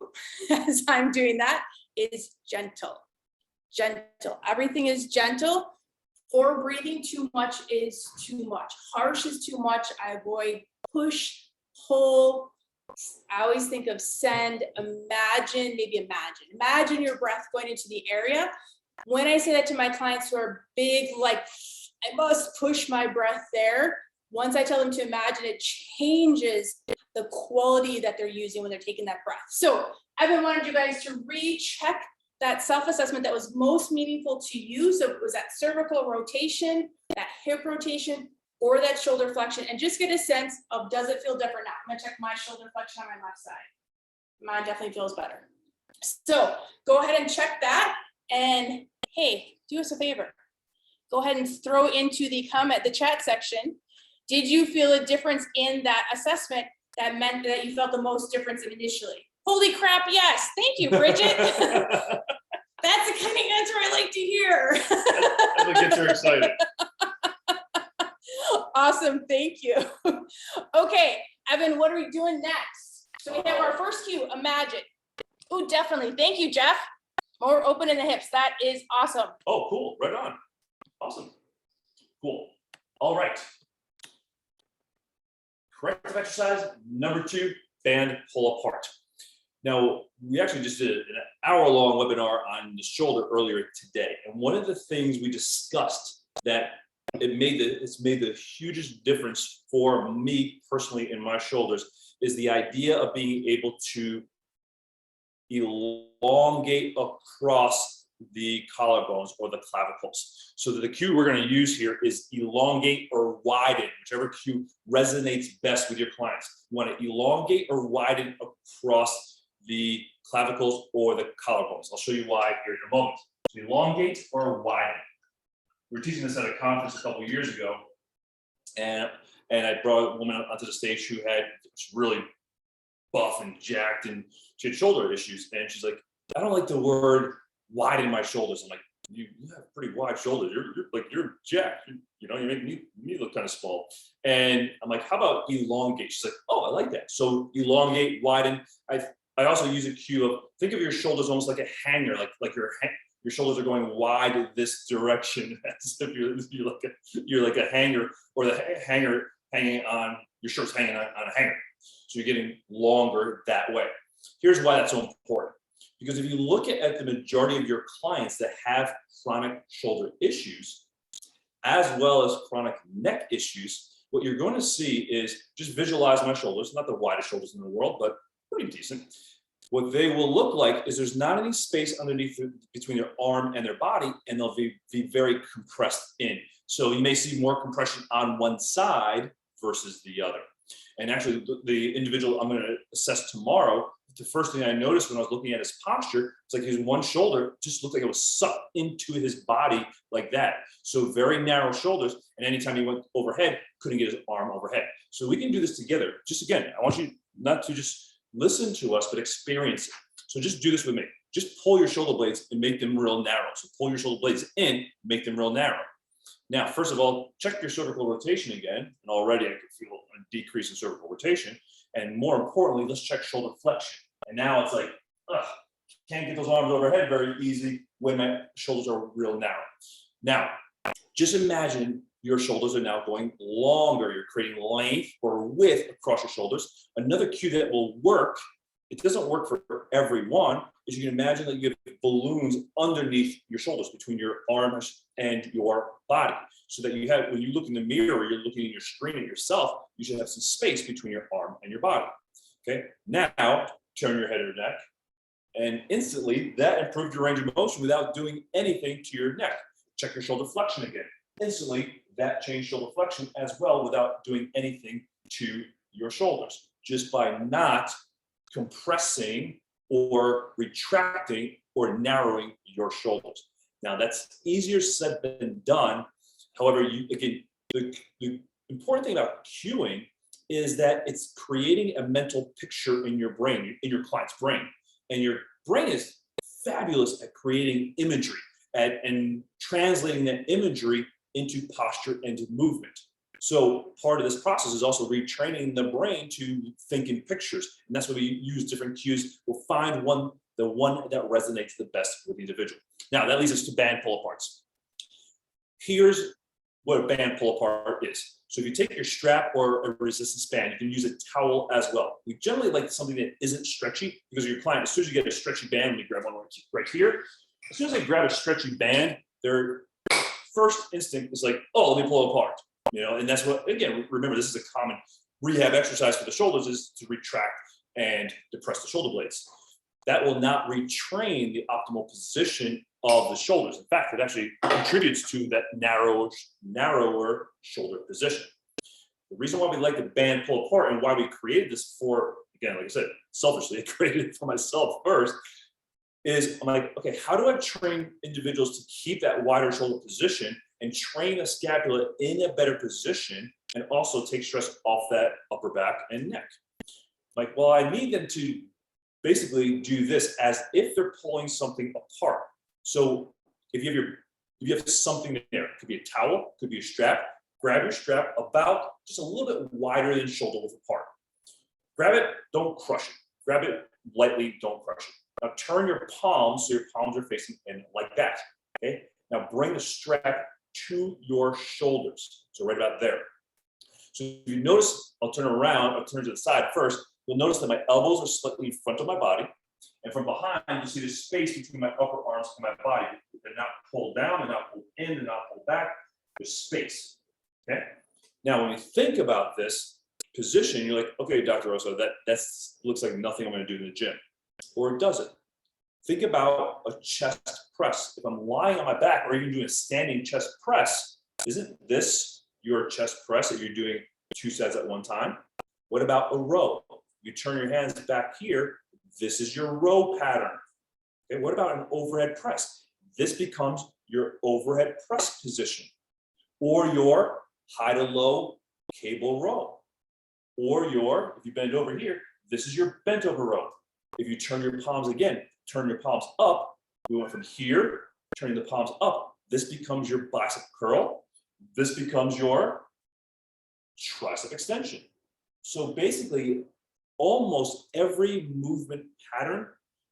as I'm doing that is gentle. Gentle, everything is gentle. For breathing, too much is too much. Harsh is too much. I avoid push, pull. I always think of send, imagine, imagine your breath going into the area. When I say that to my clients who are big, like I must push my breath there, once I tell them to imagine, it changes the quality that they're using when they're taking that breath. So I've wanted you guys to recheck that self-assessment that was most meaningful to you. So it was that cervical rotation, that hip rotation, or that shoulder flexion, and just get a sense of, does it feel different now? I'm gonna check my shoulder flexion on my left side. Mine definitely feels better. So go ahead and check that, and hey, do us a favor. Go ahead and throw into the chat section. Did you feel a difference in that assessment that meant that you felt the most difference initially? Holy crap, yes. Thank you, Bridget. That's the kind of answer I like to hear. That gets her excited. Awesome, thank you. Okay, Evan, what are we doing next? So we have our first cue, imagine. Oh, definitely. Thank you, Jeff. More open in the hips. That is awesome. Oh, cool. Right on. Awesome. Cool. All right. Corrective exercise number 2, band pull apart. Now, we actually just did an hour-long webinar on the shoulder earlier today. And one of the things we discussed that it's made the hugest difference for me personally in my shoulders is the idea of being able to elongate across the collarbones or the clavicles. So the cue we're going to use here is elongate or widen, whichever cue resonates best with your clients. You want to elongate or widen across the clavicles or the collarbones. I'll show you why here in a moment. So elongate or widen. We were teaching this at a conference a couple of years ago, and I brought a woman onto the stage who was really buff and jacked, and she had shoulder issues. And she's like, I don't like the word widen my shoulders. I'm like, you have pretty wide shoulders. You're jacked. You make me look kind of small. And I'm like, how about elongate? She's like, oh, I like that. So elongate, widen. I also use a cue of, think of your shoulders almost like a hanger, like your shoulders are going wide this direction, as if you're like a hanger, or the hanger hanging on, your shirt's hanging on a hanger. So you're getting longer that way. Here's why that's so important. Because if you look at the majority of your clients that have chronic shoulder issues, as well as chronic neck issues, what you're going to see is, just visualize my shoulders, not the widest shoulders in the world, but pretty decent. What they will look like is there's not any space underneath between their arm and their body, and they'll be very compressed in. So you may see more compression on one side versus the other. And actually, the individual I'm going to assess tomorrow, the first thing I noticed when I was looking at his posture, it's like his one shoulder just looked like it was sucked into his body like that. So very narrow shoulders, and anytime he went overhead, couldn't get his arm overhead. So we can do this together. Just again, I want you not to just listen to us, but experience it. So just do this with me. Just pull your shoulder blades and make them real narrow. So pull your shoulder blades in, make them real narrow. Now, first of all, check your cervical rotation again. And already I can feel a decrease in cervical rotation. And more importantly, let's check shoulder flexion. And now it's like, can't get those arms overhead very easy when my shoulders are real narrow. Now, just imagine your shoulders are now going longer. You're creating length or width across your shoulders. Another cue that will work, it doesn't work for everyone, is you can imagine that you have balloons underneath your shoulders, between your arms and your body. So that you have, when you look in the mirror, or you're looking in your screen at yourself, you should have some space between your arm and your body. Okay, now turn your head or neck, and instantly that improved your range of motion without doing anything to your neck. Check your shoulder flexion again. Instantly that changed shoulder flexion as well without doing anything to your shoulders, just by not compressing or retracting or narrowing your shoulders. Now that's easier said than done. However, again, the important thing about cueing is that it's creating a mental picture in your brain, in your client's brain. And your brain is fabulous at creating imagery and translating that imagery into posture and to movement. So part of this process is also retraining the brain to think in pictures. And that's why we use different cues. We'll find the one that resonates the best with the individual. Now that leads us to band pull aparts. Here's what a band pull apart is. So if you take your strap or a resistance band, you can use a towel as well. We generally like something that isn't stretchy, because your client, as soon as you get a stretchy band, when you grab one right here, as soon as they grab a stretchy band, their first instinct is like, oh, let me pull it apart. And that's what, again, remember, this is a common rehab exercise for the shoulders, is to retract and depress the shoulder blades. That will not retrain the optimal position of the shoulders. In fact, it actually contributes to that narrower shoulder position. The reason why we like the band pull apart and why we created this for, again, like I said, selfishly, I created it for myself first, is I'm like, okay, how do I train individuals to keep that wider shoulder position and train the scapula in a better position, and also take stress off that upper back and neck? Like, well, I need them to basically do this as if they're pulling something apart. So if you have something there, it could be a towel, it could be a strap, grab your strap about just a little bit wider than shoulder width apart. Grab it, don't crush it. Grab it lightly, don't crush it. Now turn your palms so your palms are facing in like that, okay? Now bring the strap to your shoulders, so right about there. So if you notice, I'll turn around, I'll turn to the side first, you'll notice that my elbows are slightly in front of my body, and from behind, you see the space between my upper arms and my body. They're not pulled down, they're not pulled in, they're not pulled back, there's space, okay? Now, when you think about this position, you're like, okay, Dr. Osar, that looks like nothing I'm gonna do in the gym, or does it? Think about a chest press. If I'm lying on my back or even doing a standing chest press, isn't this your chest press that you're doing 2 sets at one time? What about a row? You turn your hands back here, this is your row pattern. Okay, what about an overhead press? This becomes your overhead press position, or your high to low cable row, or if you bend over here, this is your bent over row. If you turn your palms again, turn your palms up, we went from here, turning the palms up, this becomes your bicep curl, this becomes your tricep extension. So basically, almost every movement pattern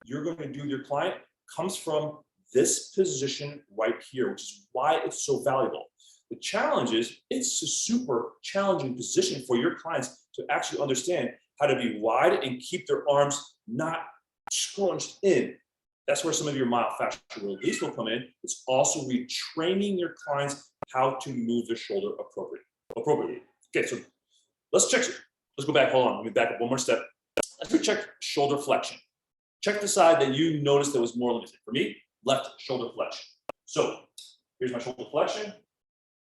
you're going to do with your client comes from this position right here, which is why it's so valuable. The challenge is it's a super challenging position for your clients to actually understand how to be wide and keep their arms not scrunched in. That's where some of your myofascial release will come in. It's also retraining your clients how to move the shoulder appropriately. Okay, so let's check. Let's go back. Hold on. Let me back up one more step. Let's check shoulder flexion. Check the side that you noticed that was more limited. For me, left shoulder flexion. So here's my shoulder flexion,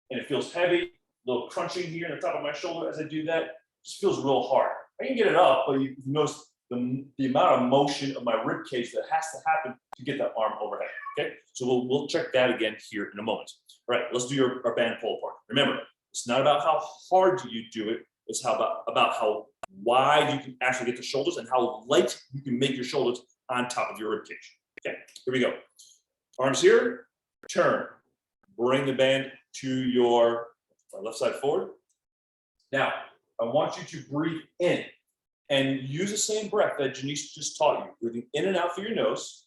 and it feels heavy, a little crunching here in the top of my shoulder as I do that. It just feels real hard. I can get it up, but you notice the amount of motion of my rib cage that has to happen to get that arm overhead. Okay, so we'll check that again here in a moment. All right, let's do our band pull apart. Remember, it's not about how hard you do it. It's about how wide you can actually get the shoulders and how light you can make your shoulders on top of your rib cage. Okay, here we go. Arms here, turn. Bring the band to your left side forward. Now, I want you to breathe in and use the same breath that Jenice just taught you. Breathing in and out through your nose.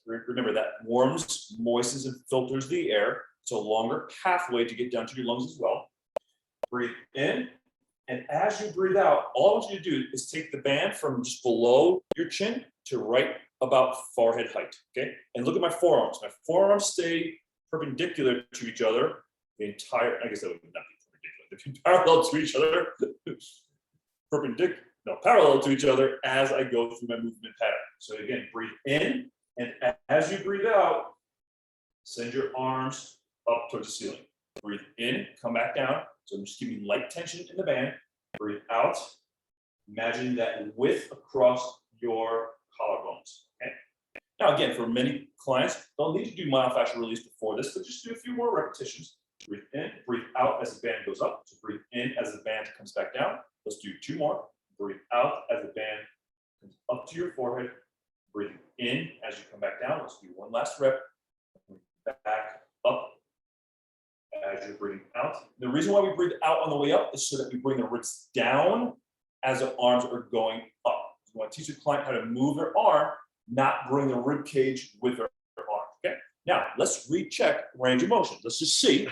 Remember that warms, moistens, and filters the air. It's a longer pathway to get down to your lungs as well. Breathe in. And as you breathe out, all I want you to do is take the band from just below your chin to right about forehead height, okay? And look at my forearms. My forearms stay perpendicular to each other the entire, I guess that would not be perpendicular, they'd be parallel to each other, parallel to each other as I go through my movement pattern. So again, breathe in, and as you breathe out, send your arms up towards the ceiling. Breathe in, come back down. So I'm just giving light tension in the band. Breathe out. Imagine that width across your collarbones. Okay. Now, again, for many clients, they'll need to do myofascial release before this, but just do a few more repetitions. Breathe in, breathe out as the band goes up. So breathe in as the band comes back down. Let's do 2 more. Breathe out as the band comes up to your forehead. Breathe in as you come back down. Let's do 1 last rep. Back up. As you're breathing out. The reason why we breathe out on the way up is so that we bring the ribs down as the arms are going up. You want to teach a client how to move their arm, not bring the rib cage with their arm. Okay. Now let's recheck range of motion. Let's just see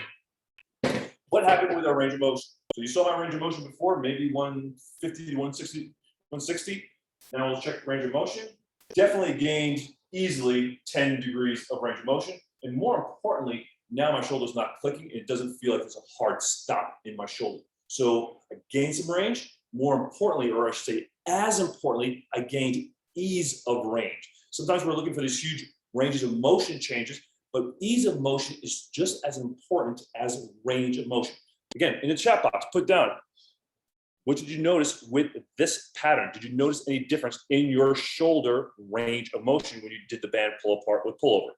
what happened with our range of motion. So you saw my range of motion before, maybe 150 to 160. Now we'll check range of motion. Definitely gained easily 10 degrees of range of motion, and more importantly, now my shoulder's not clicking. It doesn't feel like there's a hard stop in my shoulder. So I gained some range. More importantly, or I should say as importantly, I gained ease of range. Sometimes we're looking for these huge ranges of motion changes, but ease of motion is just as important as range of motion. Again, in the chat box, put down, what did you notice with this pattern? Did you notice any difference in your shoulder range of motion when you did the band pull apart with pullover?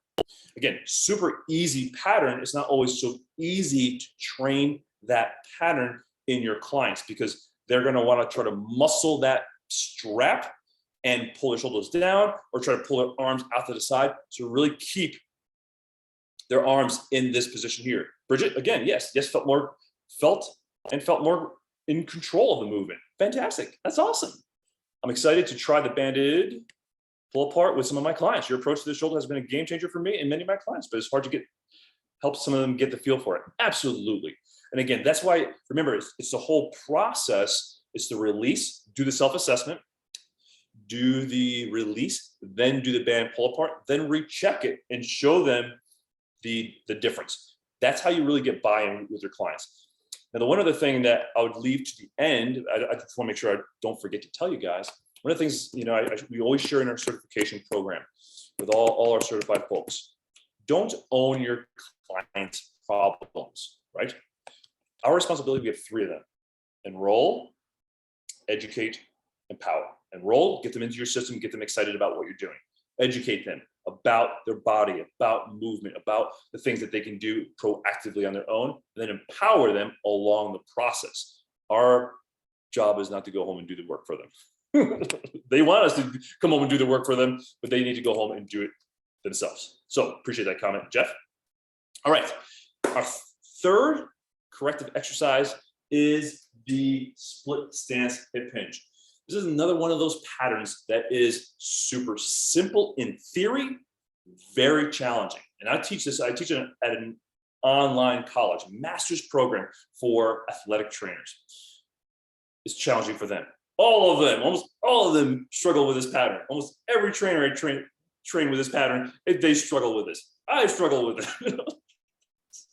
Again, super easy pattern. It's not always so easy to train that pattern in your clients because they're going to want to try to muscle that strap and pull their shoulders down or try to pull their arms out to the side to really keep their arms in this position here. Bridget, again, yes, felt more in control of the movement. Fantastic. That's awesome. I'm excited to try the banded pull apart with some of my clients. Your approach to the shoulder has been a game changer for me and many of my clients, but it's hard to help some of them get the feel for it. Absolutely. And again, that's why, remember, it's the whole process. It's the release, do the self-assessment, do the release, then do the band pull apart, then recheck it and show them the difference. That's how you really get buy-in with your clients. Now, the one other thing that I would leave to the end, I just want to make sure I don't forget to tell you guys, one of the things, we always share in our certification program with all our certified folks, don't own your client's problems, right? Our responsibility, we have 3 of them: enroll, educate, empower. Enroll, get them into your system, get them excited about what you're doing. Educate them about their body, about movement, about the things that they can do proactively on their own, and then empower them along the process. Our job is not to go home and do the work for them. They want us to come home and do the work for them, but they need to go home and do it themselves. So appreciate that comment, Jeff. All right, our 3rd corrective exercise is the split stance hip hinge. This is another one of those patterns that is super simple in theory, very challenging. And I teach it at an online college, master's program for athletic trainers. It's challenging for them. Almost all of them struggle with this pattern. Almost every trainer I train with this pattern, they struggle with this. I struggle with it.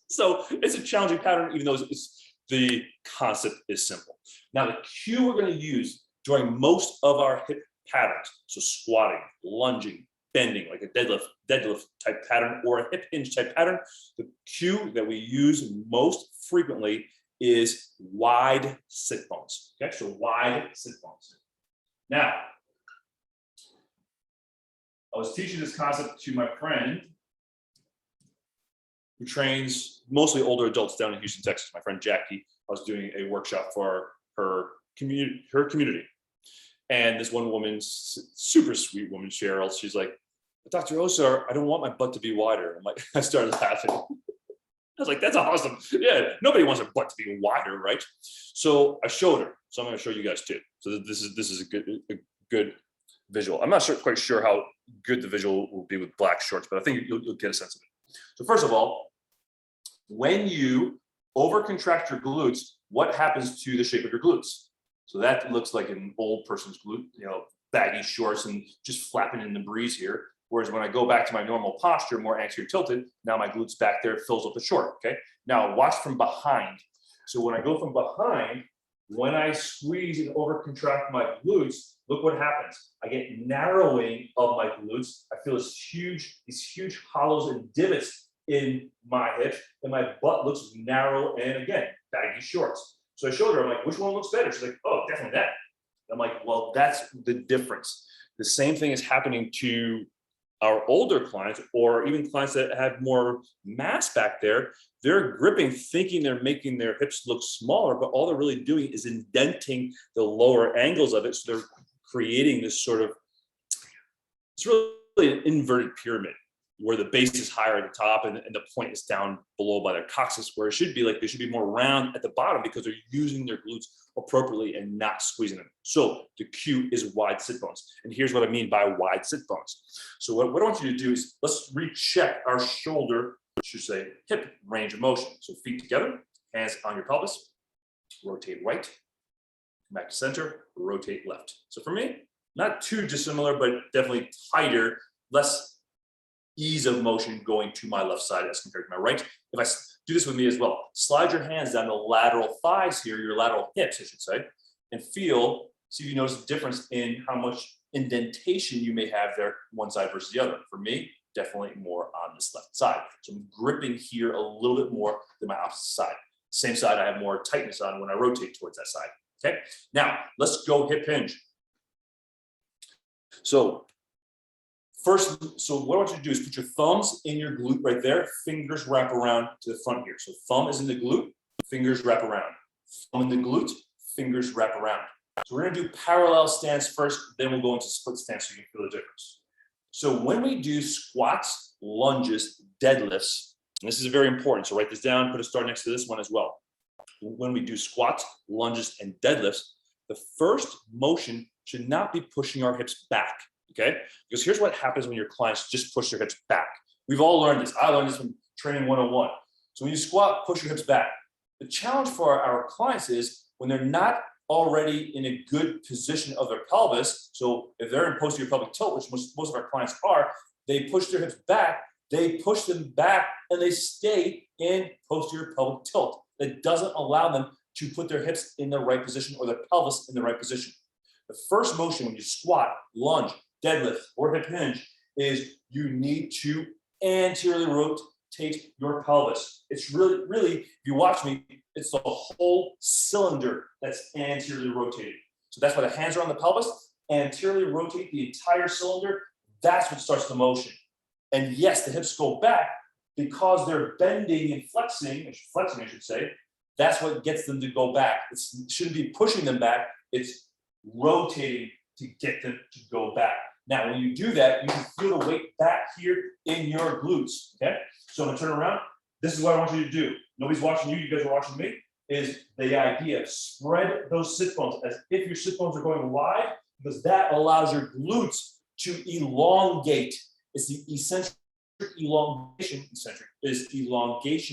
So it's a challenging pattern, even though it's the concept is simple. Now the cue we're going to use during most of our hip patterns, so squatting, lunging, bending, like a deadlift type pattern or a hip hinge type pattern, the cue that we use most frequently is wide sit bones. Okay, so wide sit bones. Now, I was teaching this concept to my friend who trains mostly older adults down in Houston, Texas. My friend Jackie. I was doing a workshop for her community. And this one woman, super sweet woman, Cheryl, she's like, Dr. Osar, I don't want my butt to be wider. I'm like, I started laughing. I was like, that's awesome. Yeah, nobody wants their butt to be wider, right? So I showed her. So I'm going to show you guys too. So this is a good visual. I'm not quite sure how good the visual will be with black shorts, but I think you'll get a sense of it. So first of all, when you overcontract your glutes, what happens to the shape of your glutes? So that looks like an old person's glute, baggy shorts and just flapping in the breeze here. Whereas when I go back to my normal posture, more anterior tilted, now my glutes back there fills up the short, okay? Now watch from behind. So when I go from behind, when I squeeze and overcontract my glutes, look what happens. I get narrowing of my glutes. I feel these huge hollows and divots in my hips, and my butt looks narrow and again, baggy shorts. So I showed her, I'm like, which one looks better? She's like, oh, definitely that. I'm like, well, that's the difference. The same thing is happening to our older clients or even clients that have more mass back there. They're gripping, thinking they're making their hips look smaller, but all they're really doing is indenting the lower angles of it. So they're creating this sort of, it's really an inverted pyramid where the base is higher at the top and the point is down below by their coccyx, where it should be like they should be more round at the bottom because they're using their glutes appropriately and not squeezing them. So the cue is wide sit bones. And here's what I mean by wide sit bones. So what I want you to do is let's recheck our shoulder, I should say hip range of motion. So feet together, hands on your pelvis, rotate right, come back to center, rotate left. So for me, not too dissimilar, but definitely tighter, less ease of motion going to my left side as compared to my right. If I do this with me as well, slide your hands down the lateral thighs here, your lateral hips, I should say, and see if you notice a difference in how much indentation you may have there, one side versus the other. For me, definitely more on this left side. So I'm gripping here a little bit more than my opposite side. Same side, I have more tightness on when I rotate towards that side. Okay, now let's go hip hinge. So what I want you to do is put your thumbs in your glute right there, fingers wrap around to the front here. So thumb is in the glute, fingers wrap around. Thumb in the glute, fingers wrap around. So we're gonna do parallel stance first, then we'll go into split stance so you can feel the difference. So when we do squats, lunges, deadlifts, and this is very important, so write this down, put a star next to this one as well. When we do squats, lunges, and deadlifts, the first motion should not be pushing our hips back. Okay, because here's what happens when your clients just push their hips back. We've all learned this. I learned this from training 101. So when you squat, push your hips back. The challenge for our clients is when they're not already in a good position of their pelvis. So if they're in posterior pelvic tilt, which most of our clients are, they push their hips back, they push them back, and they stay in posterior pelvic tilt. That doesn't allow them to put their hips in the right position or their pelvis in the right position. The first motion when you squat, lunge, deadlift, or hip hinge is you need to anteriorly rotate your pelvis. It's really, if you watch me, it's the whole cylinder that's anteriorly rotated. So that's why the hands are on the pelvis, anteriorly rotate the entire cylinder. That's what starts the motion. And yes, the hips go back because they're bending and flexing, I should say. That's what gets them to go back. It shouldn't be pushing them back. It's rotating to get them to go back. Now, when you do that, you can feel the weight back here in your glutes, okay? So I'm gonna turn around. This is what I want you to do. Nobody's watching you guys are watching me, is the idea. Spread those sit bones as if your sit bones are going wide, because that allows your glutes to elongate. It's the eccentric elongation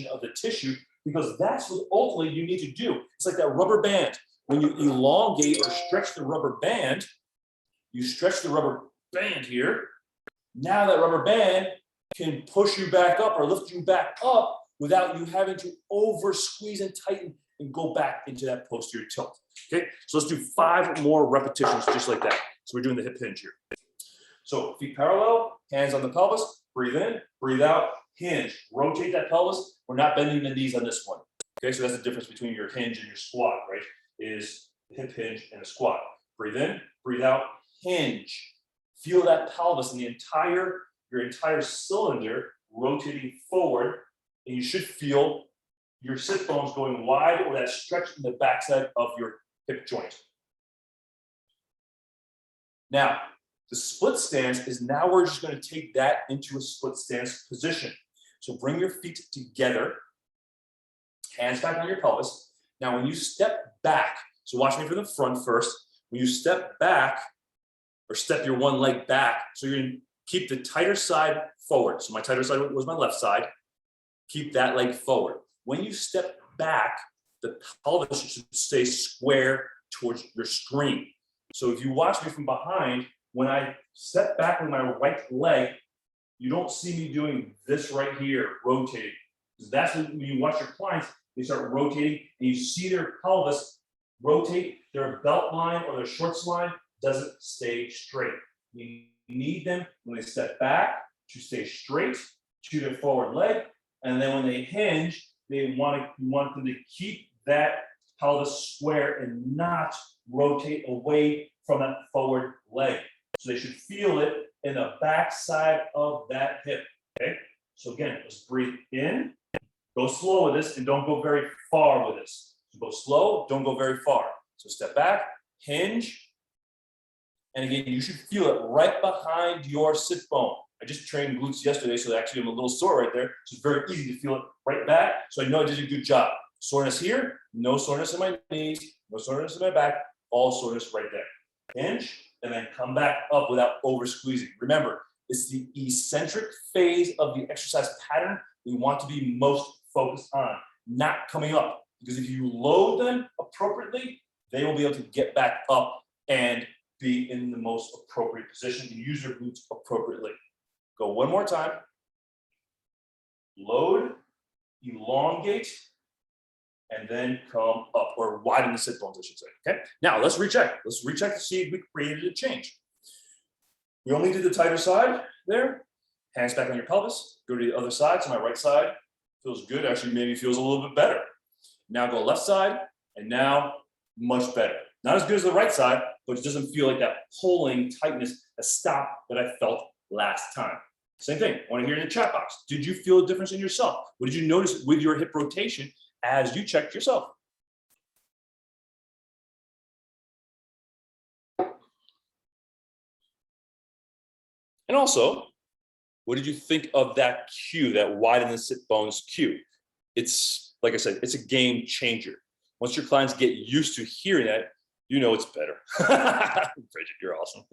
of the tissue, because that's what ultimately you need to do. It's like that rubber band. When you elongate or stretch the rubber band, you stretch the rubber band here. Now that rubber band can push you back up or lift you back up without you having to over squeeze and tighten and go back into that posterior tilt. Okay, so let's do 5 more repetitions just like that. So we're doing the hip hinge here. So feet parallel, hands on the pelvis, breathe in, breathe out, hinge, rotate that pelvis. We're not bending the knees on this one. Okay, so that's the difference between your hinge and your squat, right? Is hip hinge and a squat. Breathe in, breathe out, hinge. Feel that pelvis and your entire cylinder rotating forward, and you should feel your sit bones going wide or that stretch in the backside of your hip joint. Now, the split stance is now we're just going to take that into a split stance position. So bring your feet together, hands back on your pelvis. Now, when you step back, so watch me from the front first. When you step back or step your one leg back, so you're going to keep the tighter side forward. So my tighter side was my left side. Keep that leg forward. When you step back, the pelvis should stay square towards your screen. So if you watch me from behind, when I step back with my right leg, you don't see me doing this right here, rotating. That's when you watch your clients, they start rotating and you see their pelvis rotate, their belt line or their shorts line doesn't stay straight. You need them when they step back to stay straight to their forward leg. And then when they hinge, you want them to keep that pelvis square and not rotate away from that forward leg. So they should feel it in the back side of that hip, okay? So again, let's breathe in, go slow with this and don't go very far with this. So go slow, don't go very far. So step back, hinge, and again, you should feel it right behind your sit bone. I just trained glutes yesterday, so actually I'm a little sore right there. So it's very easy to feel it right back. So I know I did a good job. Soreness here, no soreness in my knees, no soreness in my back, all soreness right there. Hinge, and then come back up without over squeezing. Remember, it's the eccentric phase of the exercise pattern we want to be most focused on, not coming up. Because if you load them appropriately, they will be able to get back up and be in the most appropriate position and use your glutes appropriately. Go one more time. Load, elongate, and then come up, or widen the sit bones, I should say. Okay. Now let's recheck. Let's recheck to see if we created a change. We only did the tighter side there. Hands back on your pelvis. Go to the other side. So my right side feels good. Actually, maybe feels a little bit better. Now go left side, and now much better. Not as good as the right side, but it doesn't feel like that pulling tightness, a stop that I felt last time. Same thing. I want to hear in the chat box. Did you feel a difference in yourself? What did you notice with your hip rotation as you checked yourself? And also, what did you think of that cue, that widen the sit bones cue? It's, like I said, it's a game changer. Once your clients get used to hearing that, you know it's better. Bridget, you're awesome.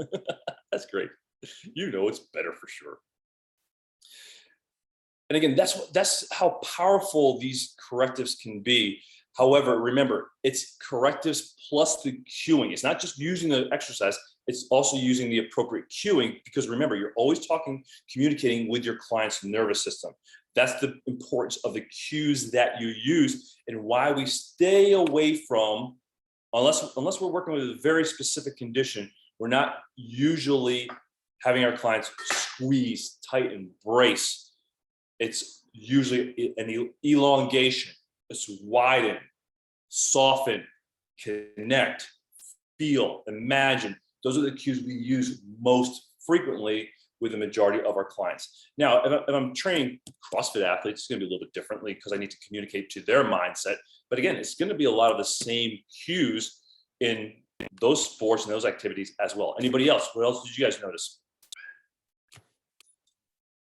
That's great. You know it's better for sure. And again, that's how powerful these correctives can be. However, remember, it's correctives plus the cueing. It's not just using the exercise, it's also using the appropriate cueing, because remember, you're always communicating with your client's nervous system. That's the importance of the cues that you use and why we stay away from, unless we're working with a very specific condition, we're not usually having our clients squeeze, tighten, brace. It's usually an elongation. It's widen, soften, connect, feel, imagine. Those are the cues we use most frequently with the majority of our clients. Now, if I'm training CrossFit athletes, it's going to be a little bit differently because I need to communicate to their mindset. But again, it's going to be a lot of the same cues in those sports and those activities as well. Anybody else? What else did you guys notice?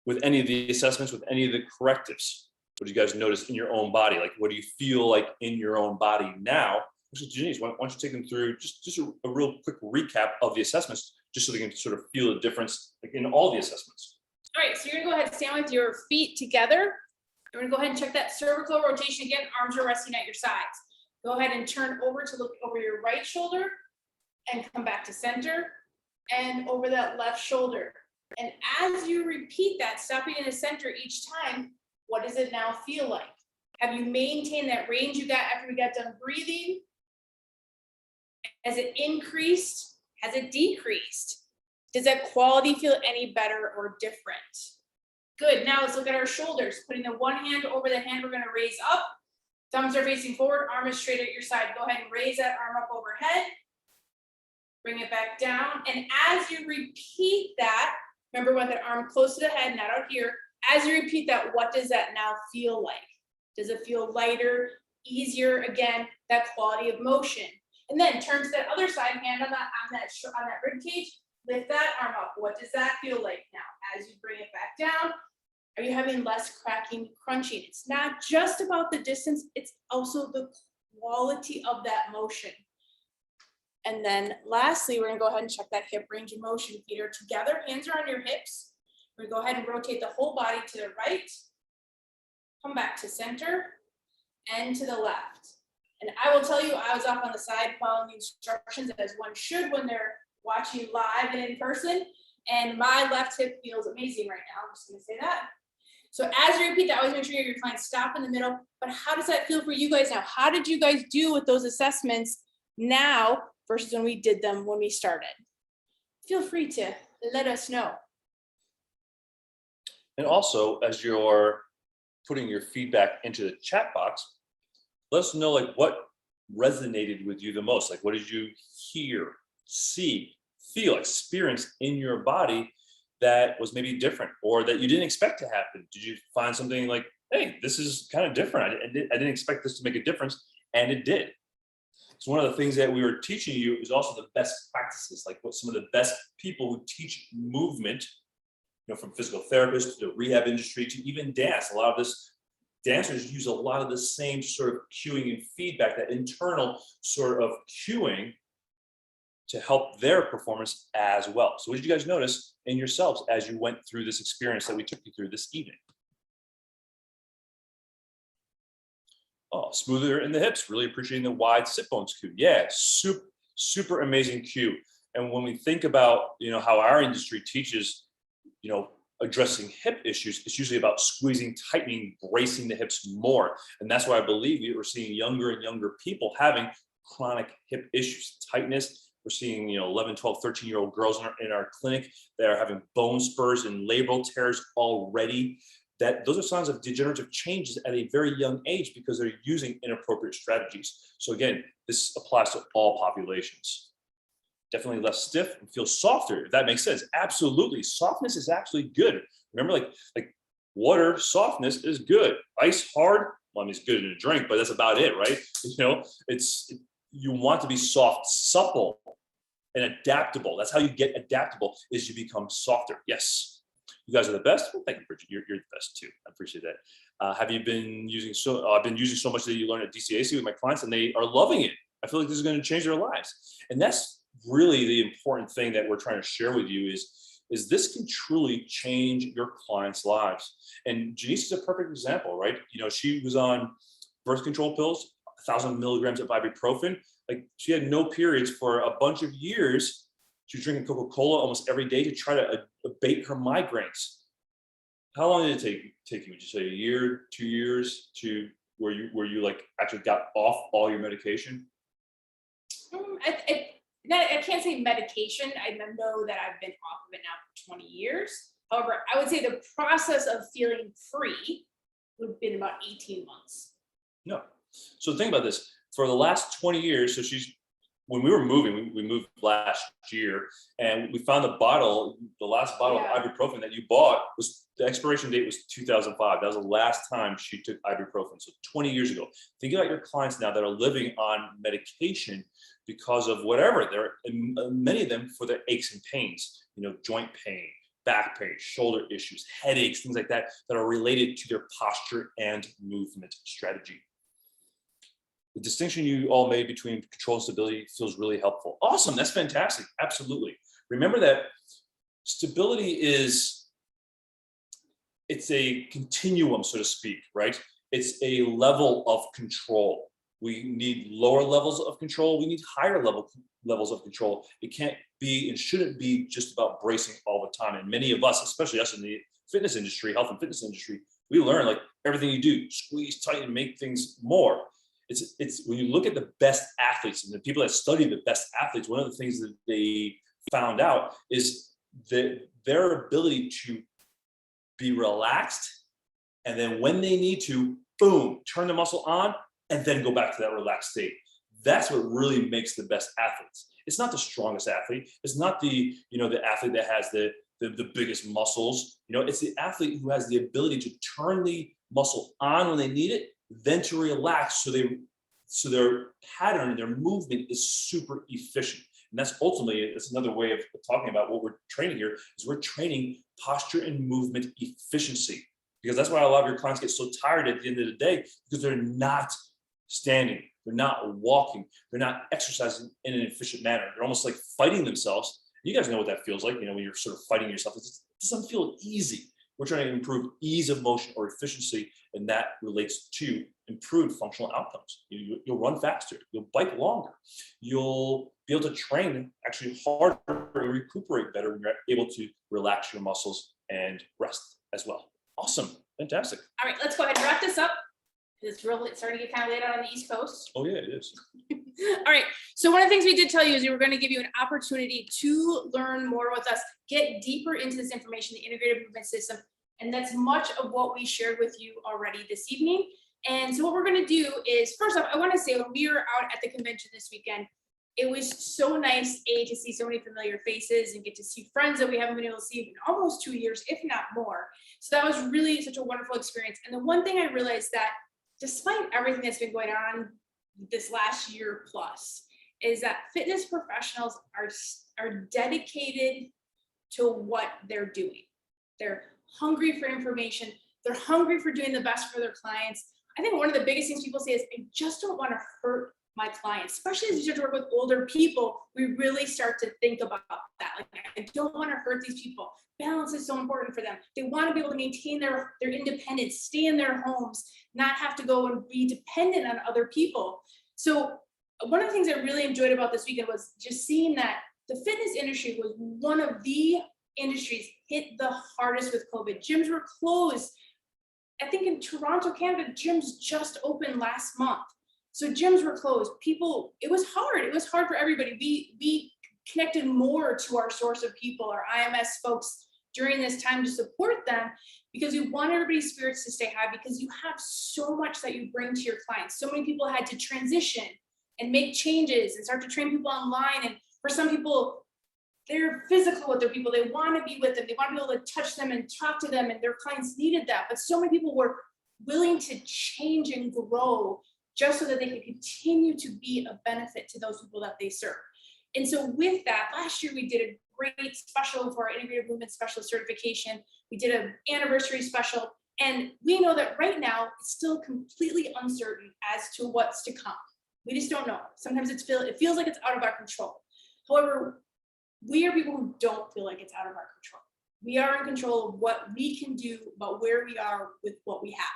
With any of the assessments, with any of the correctives, what do you guys notice in your own body? Like, what do you feel like in your own body now? Actually, Jenice, why don't you take them through just a real quick recap of the assessments, just so they can sort of feel the difference in all the assessments. All right, so you're gonna go ahead and stand with your feet together. You're gonna go ahead and check that cervical rotation again. Arms are resting at your sides. Go ahead and turn over to look over your right shoulder and come back to center and over that left shoulder. And as you repeat that, stopping in the center each time, what does it now feel like? Have you maintained that range you got after we got done breathing? Has it increased? Has it decreased? Does that quality feel any better or different? Good, now let's look at our shoulders. Putting the one hand over the hand we're gonna raise up. Thumbs are facing forward, arm is straight at your side. Go ahead and raise that arm up overhead. Bring it back down. And as you repeat that, remember with that arm close to the head, not out here. As you repeat that, what does that now feel like? Does it feel lighter, easier? Again, that quality of motion. And then turn to that other side, hand on that rib cage, lift that arm up. What does that feel like now? As you bring it back down, are you having less cracking, crunching? It's not just about the distance, it's also the quality of that motion. And then lastly, we're gonna go ahead and check that hip range of motion. Feet are together, hands are on your hips. We're gonna go ahead and rotate the whole body to the right. Come back to center and to the left. And I will tell you, I was off on the side following the instructions as one should when they're watching live and in person. And my left hip feels amazing right now. I'm just gonna say that. So as you repeat that, always make sure your clients stop in the middle. But how does that feel for you guys now? How did you guys do with those assessments now versus when we did them when we started? Feel free to let us know. And also, as you're putting your feedback into the chat box, let us know like what resonated with you the most. Like what did you hear, see, feel, experience in your body that was maybe different or that you didn't expect to happen? Did you find something like, hey, this is kind of different. I didn't expect this to make a difference, and it did. So one of the things that we were teaching you is also the best practices, like what some of the best people who teach movement, you know, from physical therapists to the rehab industry to even dance. A lot of this dancers use a lot of the same sort of cueing and feedback, that internal sort of cueing to help their performance as well. So what did you guys notice in yourselves as you went through this experience that we took you through this evening? Oh, smoother in the hips, really appreciating the wide sit bones cue. Yeah, super amazing cue. And when we think about, you know, how our industry teaches, you know, addressing hip issues, it's usually about squeezing, tightening, bracing the hips more. And that's why I believe we're seeing younger and younger people having chronic hip issues, tightness. We're seeing, you know, 11, 12, 13-year-old girls in our clinic that are having bone spurs and labral tears already. That those are signs of degenerative changes at a very young age because they're using inappropriate strategies. So again, this applies to all populations. Definitely less stiff and feel softer, if that makes sense. Absolutely, softness is actually good. Remember, like water, softness is good. Ice, hard, well, I mean, it's good in a drink, but that's about it, right? You know, you want to be soft, supple, and adaptable. That's how you get adaptable, is you become softer. Yes. You guys are the best. Well, thank you, Bridget. You're the best too. I appreciate that. Have you been using I've been using so much that you learn at DCAC with my clients, and they are loving it. I feel like this is going to change their lives. And that's really the important thing that we're trying to share with you is this can truly change your clients' lives. And Jenice is a perfect example, right? You know, she was on birth control pills, 1,000 milligrams of ibuprofen. Like she had no periods for a bunch of years. She was drinking Coca-Cola almost every day to try to abate her migraines. How long did it take you? Would you say a year, 2 years to where you like actually got off all your medication? I can't say medication. I know that I've been off of it now for 20 years. However, I would say the process of feeling free would have been about 18 months. No. So think about this. For the last 20 years, so when we were moving, we moved last year, and we found the last bottle of ibuprofen that you bought the expiration date was 2005. That was the last time she took ibuprofen. So 20 years ago. Think about your clients now that are living on medication because of whatever. Many of them for their aches and pains, you know, joint pain, back pain, shoulder issues, headaches, things like that are related to their posture and movement strategy. The distinction you all made between control and stability feels really helpful. Awesome, that's fantastic, absolutely. Remember that stability it's a continuum, so to speak, right? It's a level of control. We need lower levels of control. We need higher levels of control. It can't be and shouldn't be just about bracing all the time. And many of us, especially us in the fitness industry, health and fitness industry, we learn like everything you do, squeeze tight and make things more. It's when you look at the best athletes and the people that study the best athletes, one of the things that they found out is that their ability to be relaxed, and then when they need to, boom, turn the muscle on and then go back to that relaxed state. That's what really makes the best athletes. It's not the strongest athlete. It's not the athlete that has the biggest muscles. It's the athlete who has the ability to turn the muscle on when they need it, then to relax so their pattern, their movement is super efficient. And that's ultimately, it's another way of talking about what we're training here, is we're training posture and movement efficiency. Because that's why a lot of your clients get so tired at the end of the day, because they're not standing, they're not walking, they're not exercising in an efficient manner. They're almost like fighting themselves. You guys know what that feels like, when you're sort of fighting yourself. It doesn't feel easy. We're trying to improve ease of motion or efficiency, and that relates to improved functional outcomes. You'll run faster, you'll bike longer, you'll be able to train actually harder and recuperate better when you're able to relax your muscles and rest as well. Awesome, fantastic. All right, let's go ahead and wrap this up. It's starting to get kind of late out on the East Coast. Oh yeah, it is. All right, so one of the things we did tell you is we were going to give you an opportunity to learn more with us, get deeper into this information, the integrative movement system, and that's much of what we shared with you already this evening. And so what we're going to do is, first off, I want to say when we were out at the convention this weekend, it was so nice, to see so many familiar faces and get to see friends that we haven't been able to see in almost 2 years, if not more. So that was really such a wonderful experience. And the one thing I realized that despite everything that's been going on this last year plus, is that fitness professionals are dedicated to what they're doing. They're hungry for information. They're hungry for doing the best for their clients. I think one of the biggest things people say is, I just don't want to hurt my clients, especially as you start to work with older people. We really start to think about that. Like, I don't want to hurt these people. Balance is so important for them. They want to be able to maintain their independence, stay in their homes, not have to go and be dependent on other people. So one of the things I really enjoyed about this weekend was just seeing that the fitness industry was one of the industries hit the hardest with COVID. Gyms were closed. I think in Toronto, Canada, gyms just opened last month. So gyms were closed. People, it was hard. It was hard for everybody. We connected more to our source of people, our IMS folks, during this time to support them, because we want everybody's spirits to stay high, because you have so much that you bring to your clients. So many people had to transition and make changes and start to train people online. And for some people, they're physical with their people. They want to be with them. They want to be able to touch them and talk to them, and their clients needed that. But so many people were willing to change and grow just so that they could continue to be a benefit to those people that they serve. And so with that, last year we did a great special for our integrative movement specialist certification. We did an anniversary special, and we know that right now it's still completely uncertain as to what's to come. We just don't know. Sometimes it feels like it's out of our control. However, we are people who don't feel like it's out of our control. We are in control of what we can do about where we are with what we have.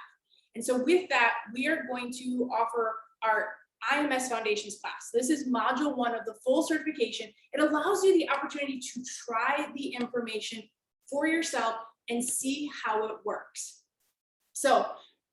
And so with that, we are going to offer our IMS Foundations class. This is module 1 of the full certification. It allows you the opportunity to try the information for yourself and see how it works. So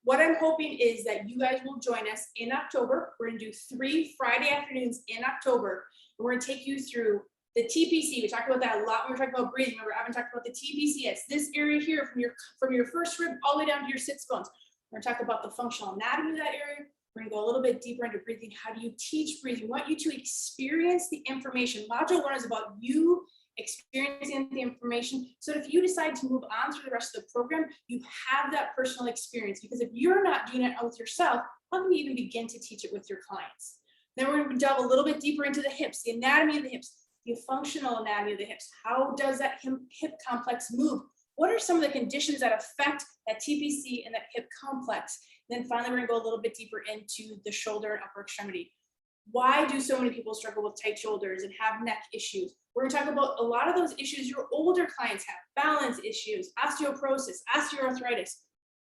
what I'm hoping is that you guys will join us in October. We're going to do 3 Friday afternoons in October. And we're going to take you through the TPC. We talked about that a lot when we were talking about breathing. Remember, I haven't talked about the TPC. It's this area here from your first rib all the way down to your sits bones. We're going to talk about the functional anatomy of that area. We're going to go a little bit deeper into breathing. How do you teach breathing? We want you to experience the information. Module 1 is about you experiencing the information, so that if you decide to move on through the rest of the program, you have that personal experience. Because if you're not doing it with yourself, how can you even begin to teach it with your clients? Then we're going to delve a little bit deeper into the hips, the anatomy of the hips, the functional anatomy of the hips. How does that hip complex move? What are some of the conditions that affect that TPC and that hip complex? And then finally, we're gonna go a little bit deeper into the shoulder and upper extremity. Why do so many people struggle with tight shoulders and have neck issues? We're gonna talk about a lot of those issues your older clients have: balance issues, osteoporosis, osteoarthritis.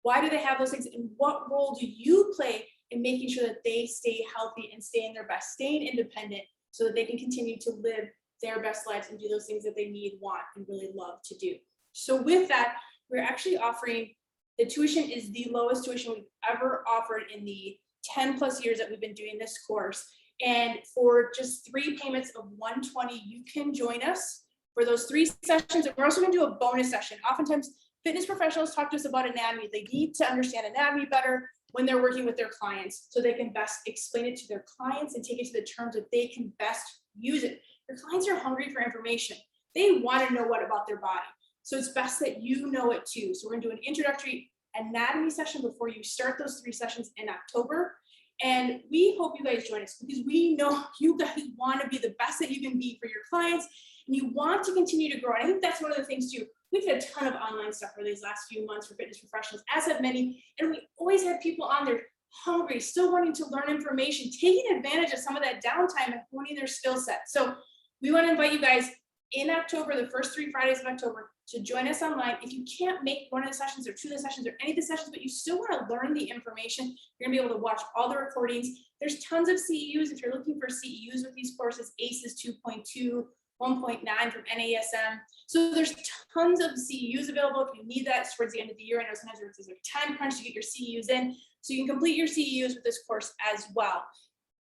Why do they have those things? And what role do you play in making sure that they stay healthy and stay in their best, staying independent, so that they can continue to live their best lives and do those things that they need, want, and really love to do? So with that, we're actually offering, the tuition is the lowest tuition we've ever offered in the 10 plus years that we've been doing this course. And for just 3 payments of $120, you can join us for those 3 sessions. And we're also going to do a bonus session. Oftentimes, fitness professionals talk to us about anatomy. They need to understand anatomy better when they're working with their clients, so they can best explain it to their clients and take it to the terms that they can best use it. Your clients are hungry for information. They want to know what about their body. So it's best that you know it too. So we're going to do an introductory anatomy session before you start those 3 sessions in October. And we hope you guys join us, because we know you guys want to be the best that you can be for your clients, and you want to continue to grow. And I think that's one of the things too. We've had a ton of online stuff for these last few months for fitness professionals, as have many, and we always have people on there hungry, still wanting to learn information, taking advantage of some of that downtime and honing their skill set. So we want to invite you guys in October, the first 3 Fridays of October, to join us online. If you can't make one of the sessions or 2 of the sessions or any of the sessions, but you still want to learn the information, you're gonna be able to watch all the recordings. There's tons of CEUs. If you're looking for CEUs with these courses, ACES 2.2, 1.9 from NASM. So there's tons of CEUs available if you need that towards the end of the year. I know sometimes there's a time crunch to get your CEUs in, so you can complete your CEUs with this course as well.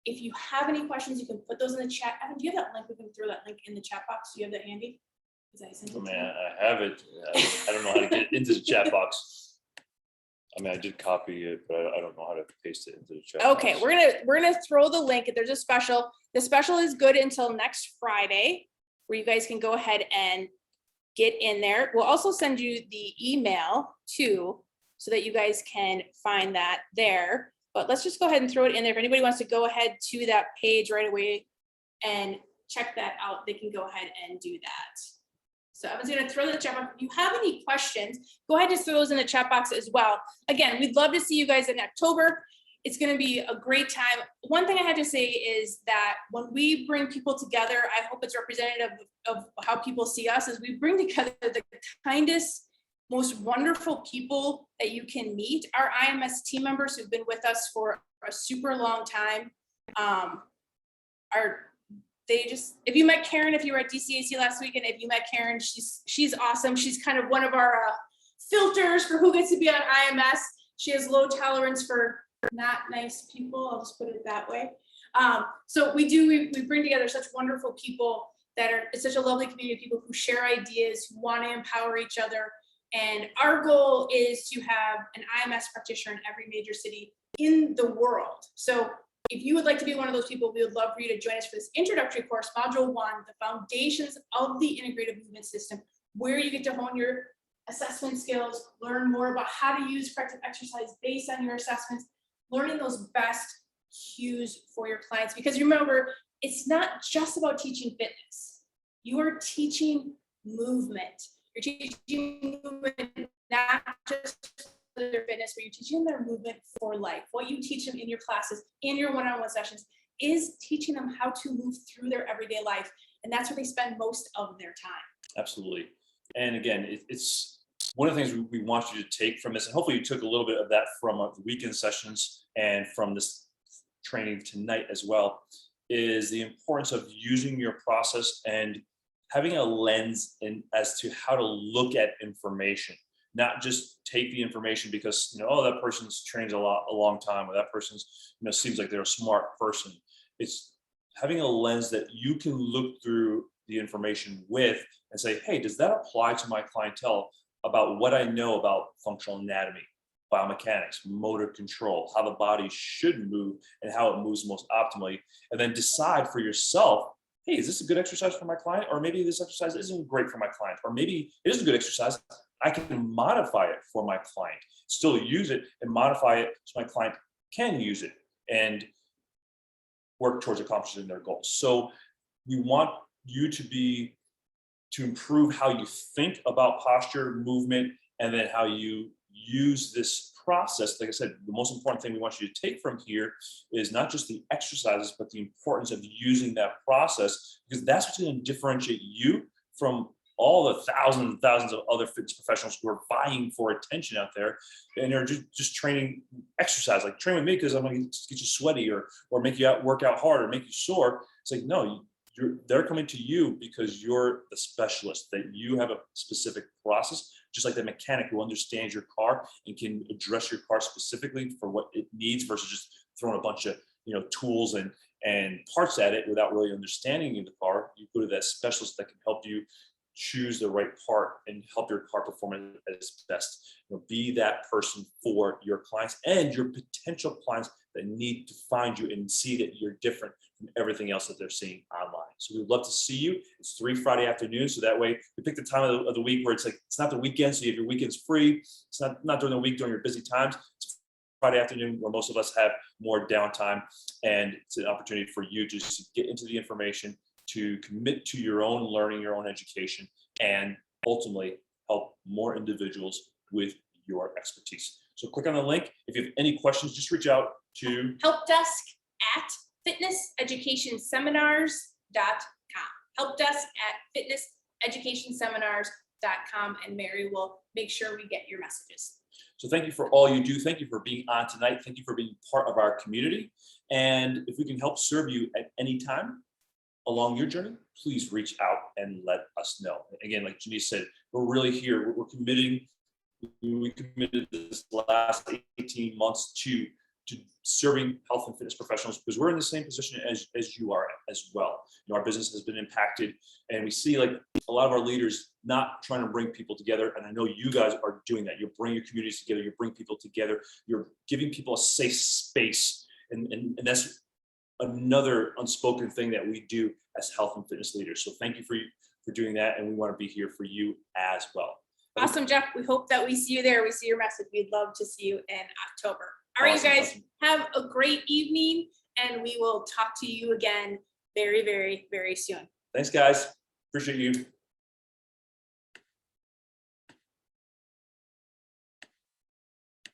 If you have any questions, you can put those in the chat. Evan, do you have that link? We can throw that link in the chat box. Do you have that handy? Oh, man, I have it. I don't know how to get into the chat box. I mean, I did copy it, but I don't know how to paste it into the chat Okay, box. we're gonna throw the link. If there's a special, the special is good until next Friday, where you guys can go ahead and get in there. We'll also send you the email too, so that you guys can find that there. But let's just go ahead and throw it in there. If anybody wants to go ahead to that page right away and check that out, they can go ahead and do that. So I was going to throw the chat box. If you have any questions, go ahead and throw those in the chat box as well. Again, we'd love to see you guys in October. It's going to be a great time. One thing I had to say is that when we bring people together, I hope it's representative of how people see us, is we bring together the kindest, most wonderful people that you can meet. Our IMS team members who've been with us for a super long time if you met Karen, if you were at DCAC last week, and if you met Karen, she's awesome. She's kind of one of our filters for who gets to be on IMS. She has low tolerance for not nice people. I'll just put it that way. So we bring together such wonderful people it's such a lovely community of people who share ideas, who want to empower each other. And our goal is to have an IMS practitioner in every major city in the world. So if you would like to be one of those people, we would love for you to join us for this introductory course, Module 1, the foundations of the integrative movement system, where you get to hone your assessment skills, learn more about how to use corrective exercise based on your assessments, learning those best cues for your clients. Because remember, it's not just about teaching fitness. You are teaching movement. You're teaching movement not just for their fitness, but you're teaching their movement for life. What you teach them in your classes, in your one-on-one sessions, is teaching them how to move through their everyday life. And that's where they spend most of their time. Absolutely. And again, it's one of the things we want you to take from this, and hopefully you took a little bit of that from the weekend sessions and from this training tonight as well, is the importance of using your process and having a lens as to how to look at information, not just take the information because, oh, that person's trained a long time, or that person's, seems like they're a smart person. It's having a lens that you can look through the information with and say, hey, does that apply to my clientele about what I know about functional anatomy, biomechanics, motor control, how the body should move and how it moves most optimally, and then decide for yourself, hey, is this a good exercise for my client? Or maybe this exercise isn't great for my client, or maybe it is a good exercise. I can modify it for my client, still use it and modify it so my client can use it and work towards accomplishing their goals. So we want you to improve how you think about posture, movement, and then how you use this process. Like I said, the most important thing we want you to take from here is not just the exercises, but the importance of using that process, because that's what's going to differentiate you from all the thousands and thousands of other fitness professionals who are vying for attention out there and are just training exercise, like train with me because I'm going to get you sweaty or make you work out hard or make you sore. It's like, no, they're coming to you because you're the specialist, that you have a specific process, just like the mechanic who understands your car and can address your car specifically for what it needs versus just throwing a bunch of, tools and parts at it without really understanding the car. You go to that specialist that can help you choose the right part and help your car perform at its best. Be that person for your clients and your potential clients that need to find you and see that you're different from everything else that they're seeing online. So we'd love to see you. It's 3 Friday afternoons. So that way we pick the time of the week where it's like, it's not the weekend. So you have your weekends free. It's not during the week, during your busy times. It's Friday afternoon where most of us have more downtime, and it's an opportunity for you to just get into the information, to commit to your own learning, your own education, and ultimately help more individuals with your expertise. So click on the link. If you have any questions, just reach out to helpdesk@fitnesseducationseminars.com. helpdesk@fitnesseducationseminars.com, and Mary will make sure we get your messages. So thank you for all you do. Thank you for being on tonight. Thank you for being part of our community. And if we can help serve you at any time along your journey, please reach out and let us know. Again, like Jenice said, we're really here. We committed this last 18 months to serving health and fitness professionals because we're in the same position as you are as well. Our business has been impacted, and we see like a lot of our leaders not trying to bring people together. And I know you guys are doing that. You bring your communities together. You bring people together. You're giving people a safe space. And that's another unspoken thing that we do as health and fitness leaders. So thank you for doing that. And we want to be here for you as well. Awesome, Jeff. We hope that we see you there. We see your message. We'd love to see you in October. All right, Awesome. you guys, have a great evening, and we will talk to you again very, very, very soon. Thanks, guys. Appreciate you.